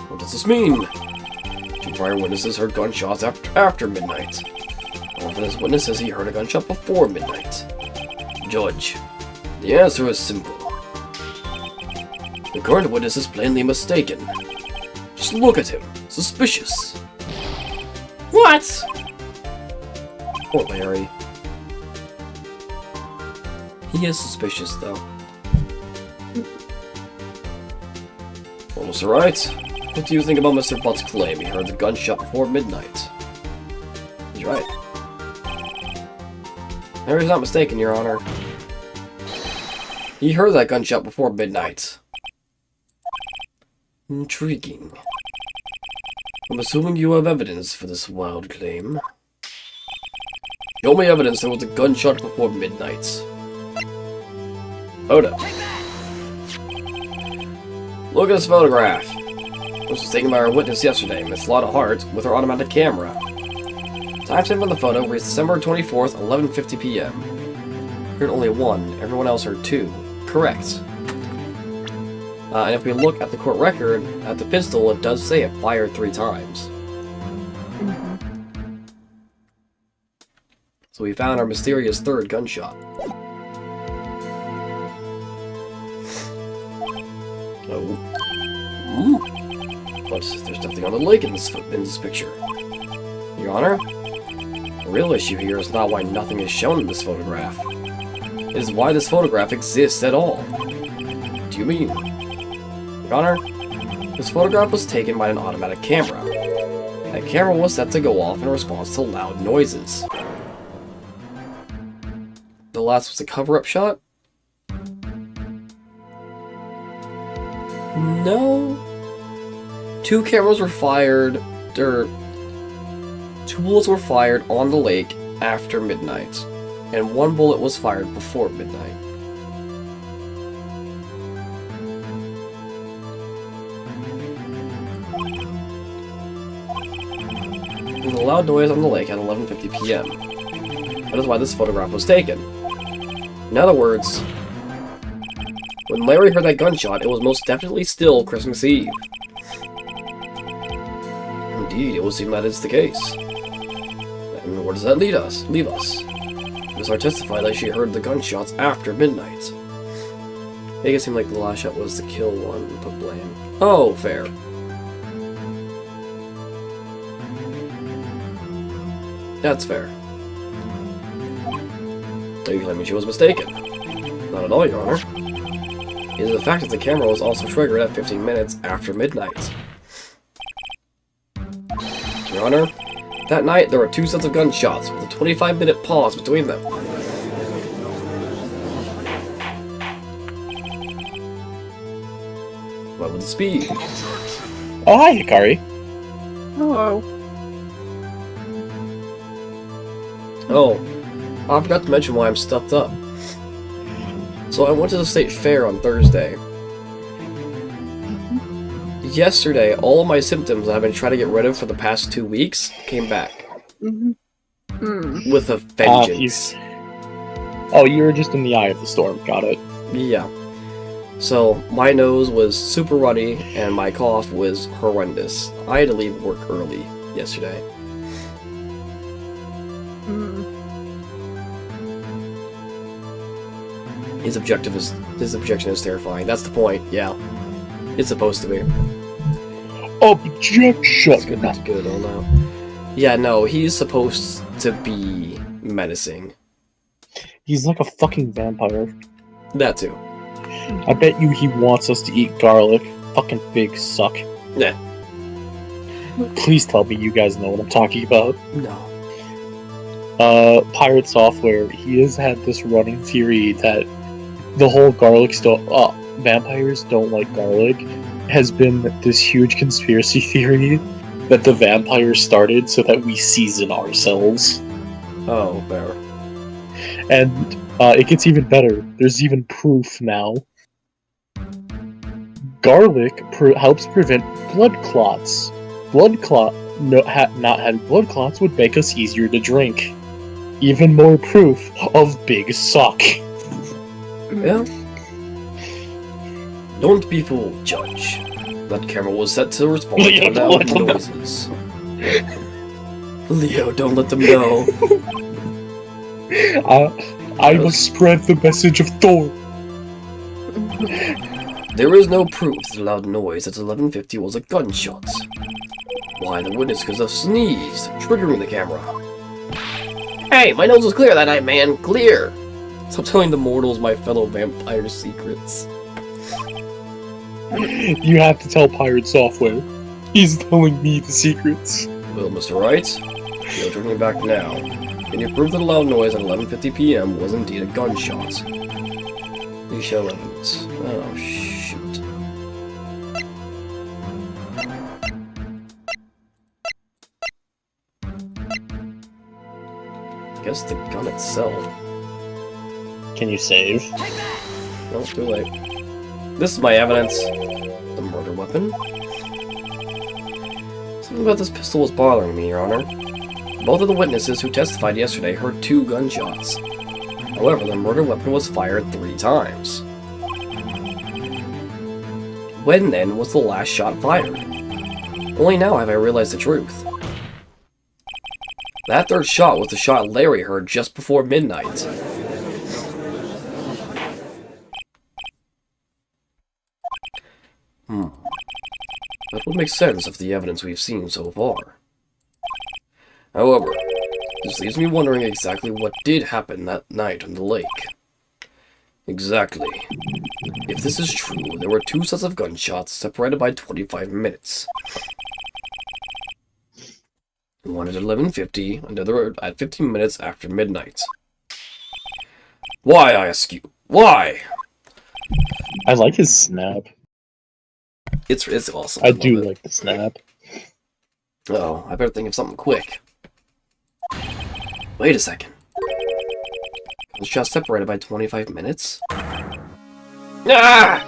What does this mean? Two prior witnesses heard gunshots after midnight. One of his witness says he heard a gunshot before midnight. Judge, the answer is simple. The current witness is plainly mistaken. Just look at him. Suspicious. What? Poor Larry. He is suspicious, though. Well, Mr. Wright, what do you think about Mr. Butt's claim he heard the gunshot before midnight? He's right. Larry's not mistaken, Your Honor. He heard that gunshot before midnight. Intriguing. I'm assuming you have evidence for this wild claim. Show me evidence there was a gunshot before midnight. Photo. Look at this photograph. This was taken by our witness yesterday, Miss Lotta Hart, with her automatic camera. Timestamp on the photo reads December 24th, 11:50 p.m. Heard only one, everyone else heard two. Correct. And if we look at the court record, at the pistol, it does say it fired 3 times. So we found our mysterious third gunshot. Oh. But there's nothing on the lake in this picture. Your Honor, the real issue here is not why nothing is shown in this photograph. It is why this photograph exists at all. What do you mean? Your Honor, this photograph was taken by an automatic camera. That camera was set to go off in response to loud noises. The last was a cover-up shot? No. 2 cameras were fired, 2 bullets were fired on the lake after midnight, and 1 bullet was fired before midnight. There was a loud noise on the lake at 11:50 p.m. That is why this photograph was taken. In other words, when Larry heard that gunshot, it was most definitely still Christmas Eve. Indeed, it would seem that is the case. And where does that leave us? Miss Hart testified that she heard the gunshots after midnight. Make it seem like the last shot was the kill one, put blame. Oh, fair. That's fair. Are you claiming she was mistaken? Not at all, Your Honor. It is the fact that the camera was also triggered at 15 minutes after midnight. Your Honor, that night there were 2 sets of gunshots with a 25-minute pause between them. What would this be? Oh, hi, Hikari. Hello. Oh, I forgot to mention why I'm stuffed up. So I went to the state fair on Thursday. Yesterday, all of my symptoms that I've been trying to get rid of for the past 2 weeks came back. With a vengeance. You were just in the eye of the storm, got it. Yeah. So, my nose was super runny, and my cough was horrendous. I had to leave work early yesterday. His objection is terrifying. That's the point, yeah. It's supposed to be. Objection! It's good, not good, oh no. Yeah, no, he's supposed to be menacing. He's like a fucking vampire. That too. I bet you he wants us to eat garlic. Fucking big suck. Nah. Please tell me you guys know what I'm talking about. No. Pirate Software, he has had this running theory that the whole vampires don't like garlic has been this huge conspiracy theory that the vampires started so that we season ourselves. Oh, fair. And it gets even better. There's even proof now. Garlic helps prevent blood clots. Not having blood clots would make us easier to drink. Even more proof of big suck. Yeah. Don't people judge. That camera was set to respond to loud noises. Leo, don't let them know. I must spread the message of Thor. There is no proof that the loud noise at 11:50 was a gunshot. Why, the witness could have sneezed, triggering the camera. Hey, my nose was clear that night, man. Clear! Stop telling the mortals my fellow vampire secrets. You have to tell Pirate Software. He's telling me the secrets. Well, Mr. Wright, you're turning back now. Can you prove that the loud noise at 11:50 p.m. was indeed a gunshot? We show evidence. Oh, shoot. I guess the gun itself. Can you save? No, too late. This is my evidence. The murder weapon? Something about this pistol was bothering me, Your Honor. Both of the witnesses who testified yesterday heard 2 gunshots. However, the murder weapon was fired 3 times. When, then, was the last shot fired? Only now have I realized the truth. That 3rd shot was the shot Larry heard just before midnight. That would make sense of the evidence we've seen so far. However, this leaves me wondering exactly what did happen that night on the lake. Exactly. If this is true, there were 2 sets of gunshots separated by 25 minutes. One at 11:50, another at 15 minutes after midnight. Why, I ask you? Why? I like his snap. It's awesome. I do like the snap. Oh, I better think of something quick. Wait a second. Gunshots separated by 25 minutes? Ah!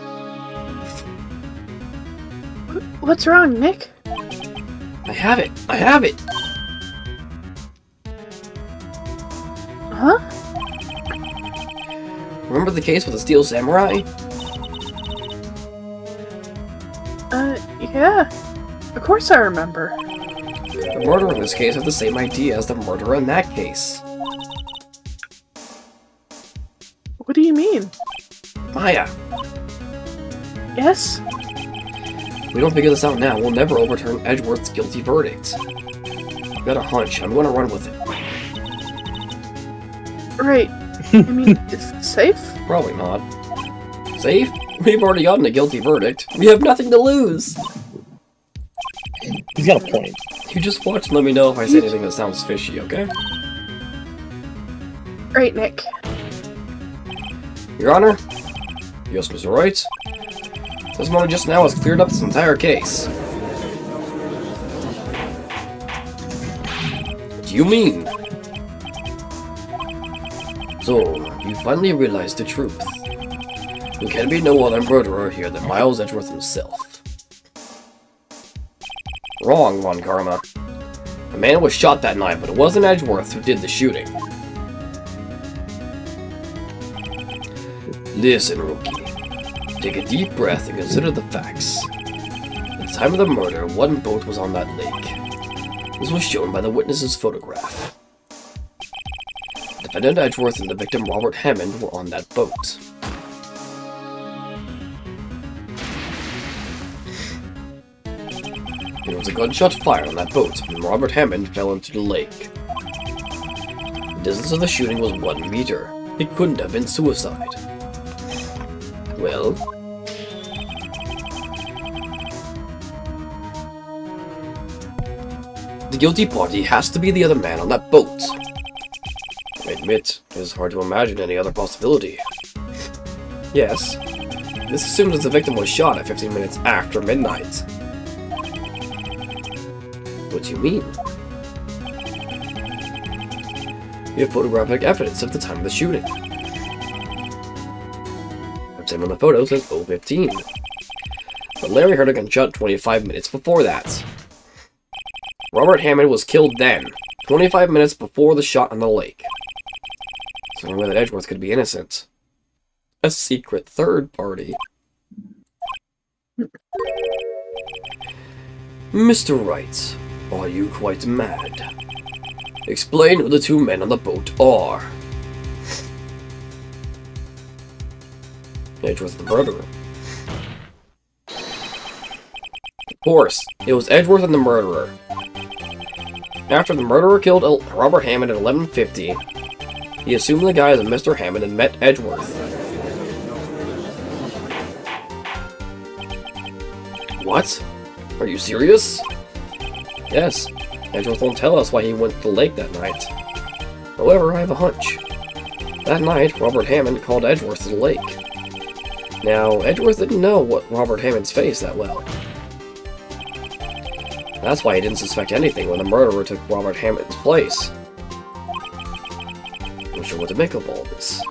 What's wrong, Nick? I have it! I have it! Huh? Remember the case with the Steel Samurai? Yeah. Of course I remember. The murderer in this case had the same idea as the murderer in that case. What do you mean? Maya, Yes? if we don't figure this out now, we'll never overturn Edgeworth's guilty verdict. I've got a hunch. I'm gonna run with it. Right. I mean, is it safe? Probably not. Safe? We've already gotten a guilty verdict. We have nothing to lose. He's got a point. You just watch and let me know if I say anything that sounds fishy, okay? Right, Nick. Your Honor? Yes, Mr. Wright? Testimony just now has cleared up this entire case. What do you mean? So, you finally realized the truth. There can be no other murderer here than Miles Edgeworth himself. Wrong, Ron Karma. A man was shot that night, but it wasn't Edgeworth who did the shooting. Listen, Rookie. Take a deep breath and consider the facts. At the time of the murder, one boat was on that lake. This was shown by the witness's photograph. Defendant Edgeworth and the victim Robert Hammond were on that boat. There was a gunshot fired on that boat, and Robert Hammond fell into the lake. The distance of the shooting was 1 meter. It couldn't have been suicide. Well, the guilty party has to be the other man on that boat. I admit, it is hard to imagine any other possibility. Yes, this assumes that the victim was shot at 15 minutes after midnight. What do you mean? We have photographic evidence of the time of the shooting. The time on the photo says 0:15. But Larry heard a gunshot 25 minutes before that. Robert Hammond was killed then, 25 minutes before the shot on the lake. So no way that Edgeworth could be innocent. A secret third party. Mr. Wright, are you quite mad? Explain who the two men on the boat are. Edgeworth the murderer. Of course, it was Edgeworth and the murderer. After the murderer killed Robert Hammond at 11:50, he assumed the guise of Mr. Hammond and met Edgeworth. What? Are you serious? Yes. Edgeworth won't tell us why he went to the lake that night. However, I have a hunch. That night, Robert Hammond called Edgeworth to the lake. Now, Edgeworth didn't know what Robert Hammond's face that well. That's why he didn't suspect anything when the murderer took Robert Hammond's place. I'm not sure what to make of all this.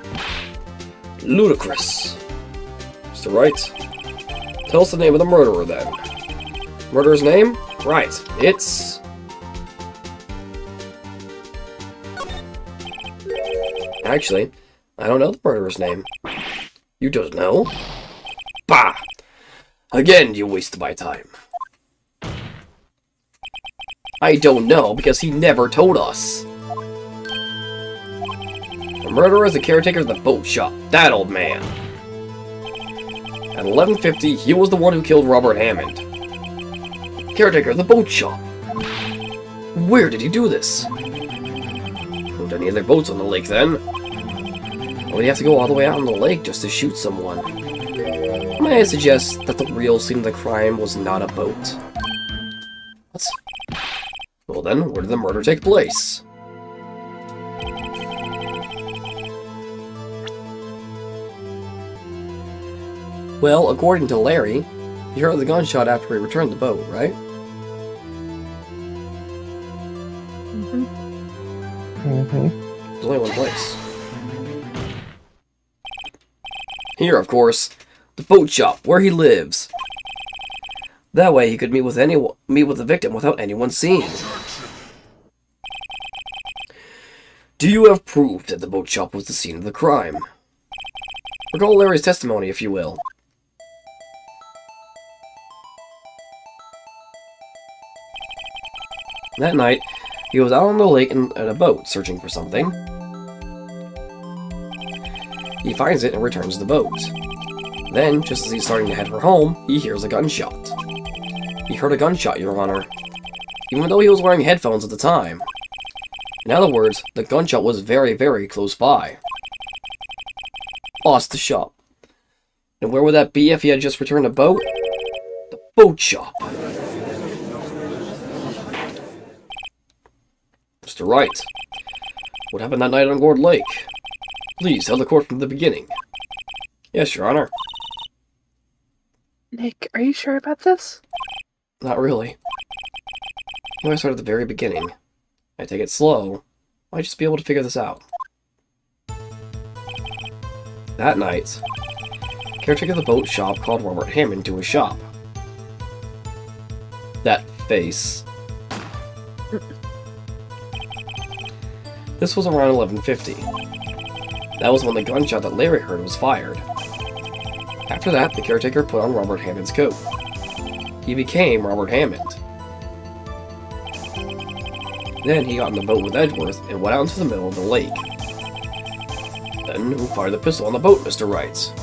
Ludicrous. Mr. Wright, tell us the name of the murderer then. Murderer's name? Right, it's... Actually, I don't know the murderer's name. You don't know? Bah! Again, you wasted my time. I don't know, because he never told us. The murderer is the caretaker of the boat shop, that old man. At 11:50, he was the one who killed Robert Hammond. Caretaker of the boat shop. Where did he do this? Don't any other boats on the lake then? Or would he have to go all the way out on the lake just to shoot someone? May I suggest that the real scene of the crime was not a boat? What? Well then, where did the murder take place? Well, according to Larry, he heard the gunshot after he returned the boat, right? There's only one place. Here, of course, the boat shop, where he lives. That way he could meet with the victim without anyone seeing. Do you have proof that the boat shop was the scene of the crime? Recall Larry's testimony, if you will. That night, he was out on the lake in a boat, searching for something. He finds it and returns the boat. Then, just as he's starting to head for home, he hears a gunshot. He heard a gunshot, Your Honor, even though he was wearing headphones at the time. In other words, the gunshot was very, very close by. Lost the shop. And where would that be if he had just returned a boat? The boat shop. Mr. Wright, what happened that night on Gourd Lake? Please tell the court from the beginning. Yes, Your Honor. Nick, are you sure about this? Not really. You know, I start at the very beginning. I take it slow. I might just be able to figure this out. That night, caretaker of the boat shop called Robert Hammond to his shop. That face. This was around 11:50. That was when the gunshot that Larry heard was fired. After that, the caretaker put on Robert Hammond's coat. He became Robert Hammond. Then he got in the boat with Edgeworth and went out into the middle of the lake. Then, who fired the pistol on the boat, Mr. Wright?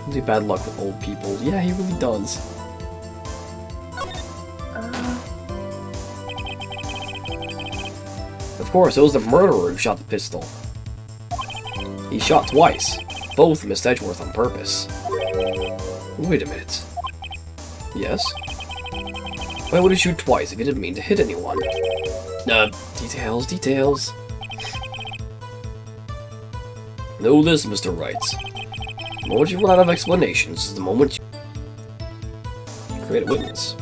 Really bad luck with old people. Yeah, he really does. Of course, it was the murderer who shot the pistol. He shot twice. Both missed Edgeworth on purpose. Wait a minute. Yes? Why would he shoot twice if he didn't mean to hit anyone? Details. Know this, Mr. Wright. The moment you run out of explanations is the moment you create a witness.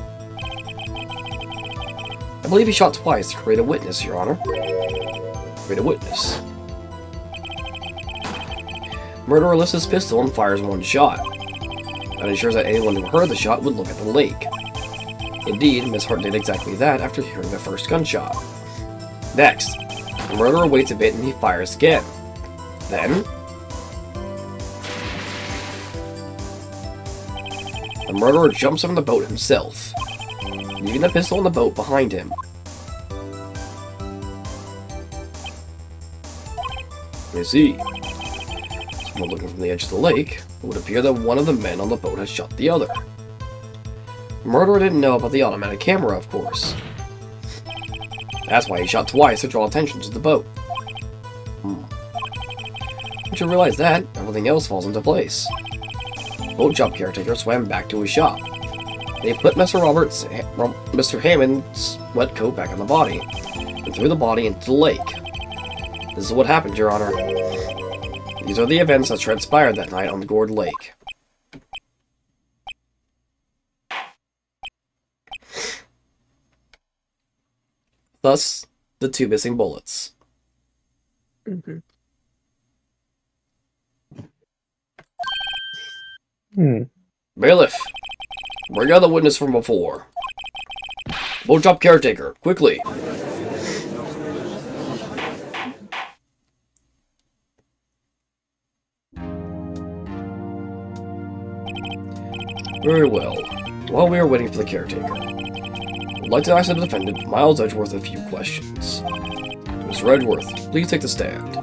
I believe he shot twice to create a witness, Your Honor. Create a witness. Murderer lifts his pistol and fires one shot. That ensures that anyone who heard the shot would look at the lake. Indeed, Miss Hart did exactly that after hearing the first gunshot. Next, the murderer waits a bit and he fires again. Then, the murderer jumps from the boat himself, leaving the pistol in the boat behind him. I see. Someone looking from the edge of the lake, it would appear that one of the men on the boat has shot the other. The murderer didn't know about the automatic camera, of course. That's why he shot twice to draw attention to the boat. Once you realize that, everything else falls into place. The boat shop caretaker swam back to his shop. They put Mr. Hammond's wet coat back on the body, and threw the body into the lake. This is what happened, Your Honor. These are the events that transpired that night on the Gourd Lake. Thus, the 2 missing bullets. Bailiff, bring out the witness from before. Boat shop caretaker, quickly. Very well. While we are waiting for the caretaker, I'd like to ask the defendant, Miles Edgeworth, a few questions. Mr. Edgeworth, please take the stand.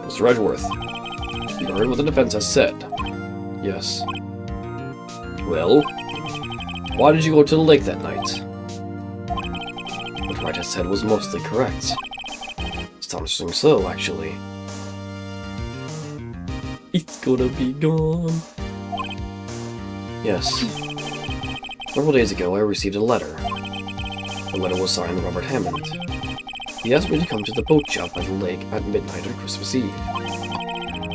Mr. Edgeworth, you heard what the defense has said. Yes. Well, why did you go to the lake that night? What Wright has said was mostly correct. Astonishing so, actually. It's gonna be gone. Yes. Several days ago, I received a letter. The letter was signed Robert Hammond. He asked me to come to the boat shop by the lake at midnight on Christmas Eve.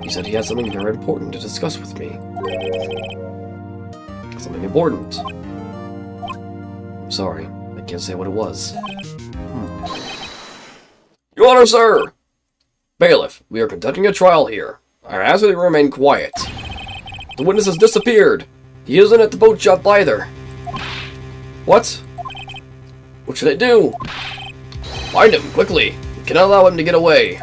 He said he had something very important to discuss with me. Something important. I'm sorry, I can't say what it was. Your Honor, sir! Bailiff, we are conducting a trial here. I ask that you remain quiet. The witness has disappeared. He isn't at the boat shop either. What? What should I do? Find him, quickly. We cannot allow him to get away.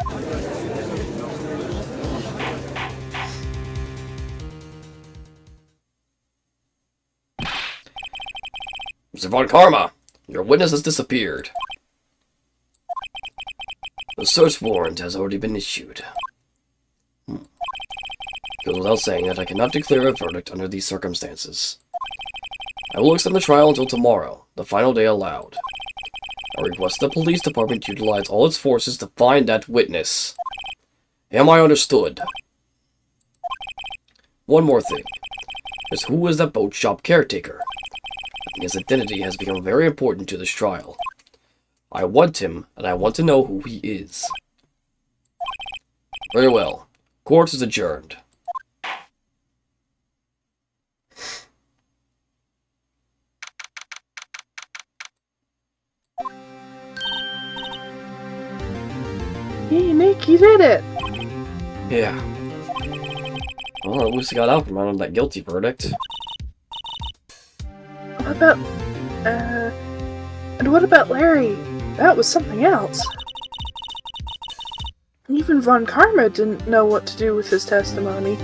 Mr. Von Karma, your witness has disappeared. The search warrant has already been issued. Goes without saying that I cannot declare a verdict under these circumstances. I will extend the trial until tomorrow, the final day allowed. I request the police department utilize all its forces to find that witness. Am I understood? One more thing. Just who is that boat shop caretaker? His identity has become very important to this trial. I want him, and I want to know who he is. Very well. Court is adjourned. Hey, Nick, you did it! Yeah. Well, at least I got out from under that guilty verdict. What about, and what about Larry? That was something else. He Even Von Karma didn't know what to do with his testimony.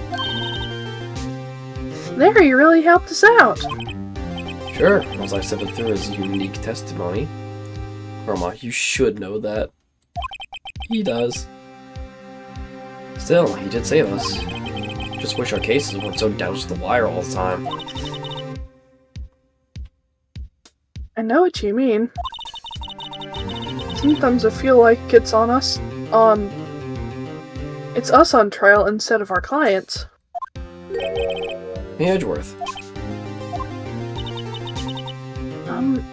There, he really helped us out. Sure, as I said it through his unique testimony. Karma, you should know that. He does. Still, he did save us. Just wish our cases weren't so doused to the wire all the time. I know what you mean. Sometimes I feel like it's on us. It's us on trial instead of our clients. Hey, Edgeworth.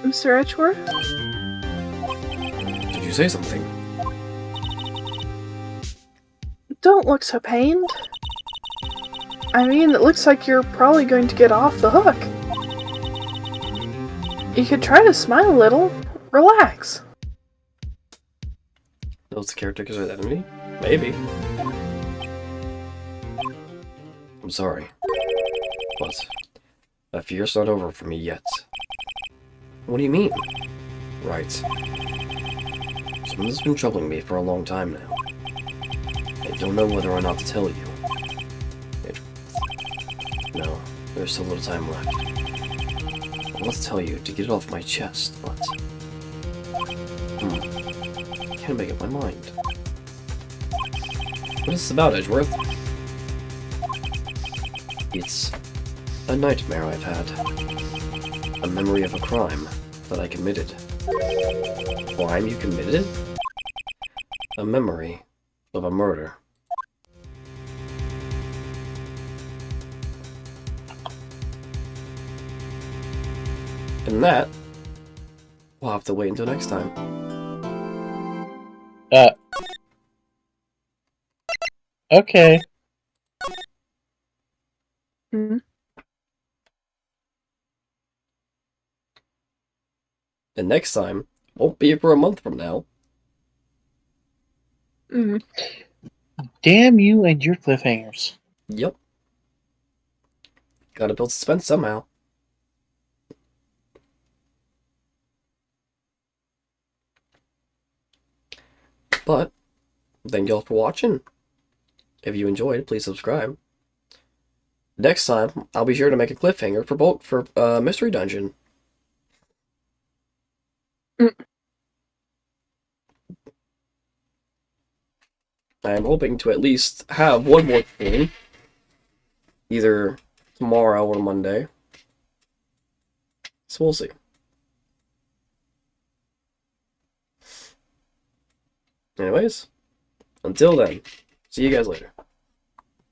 Mr. Edgeworth? Did you say something? Don't look so pained. I mean, it looks like you're probably going to get off the hook. You could try to smile a little. Relax. Knows the caretaker's identity? Maybe. I'm sorry. But that fear's not over for me yet. What do you mean? Right. Something's been troubling me for a long time now. I don't know whether or not to tell you. No, there's so little time left. I want to tell you to get it off my chest, but... can't make up my mind. What is this about, Edgeworth? It's a nightmare I've had. A memory of a crime that I committed. Crime you committed? A memory of a murder. And that, we'll have to wait until next time. Okay. Hmm? And next time won't be for a month from now. Mm. Damn you and your cliffhangers. Yep. Gotta build suspense somehow. But, thank y'all for watching. If you enjoyed, please subscribe. Next time, I'll be sure to make a cliffhanger for Mystery Dungeon. I'm hoping to at least have one more thing. Either tomorrow or Monday. So we'll see. Anyways, until then, see you guys later.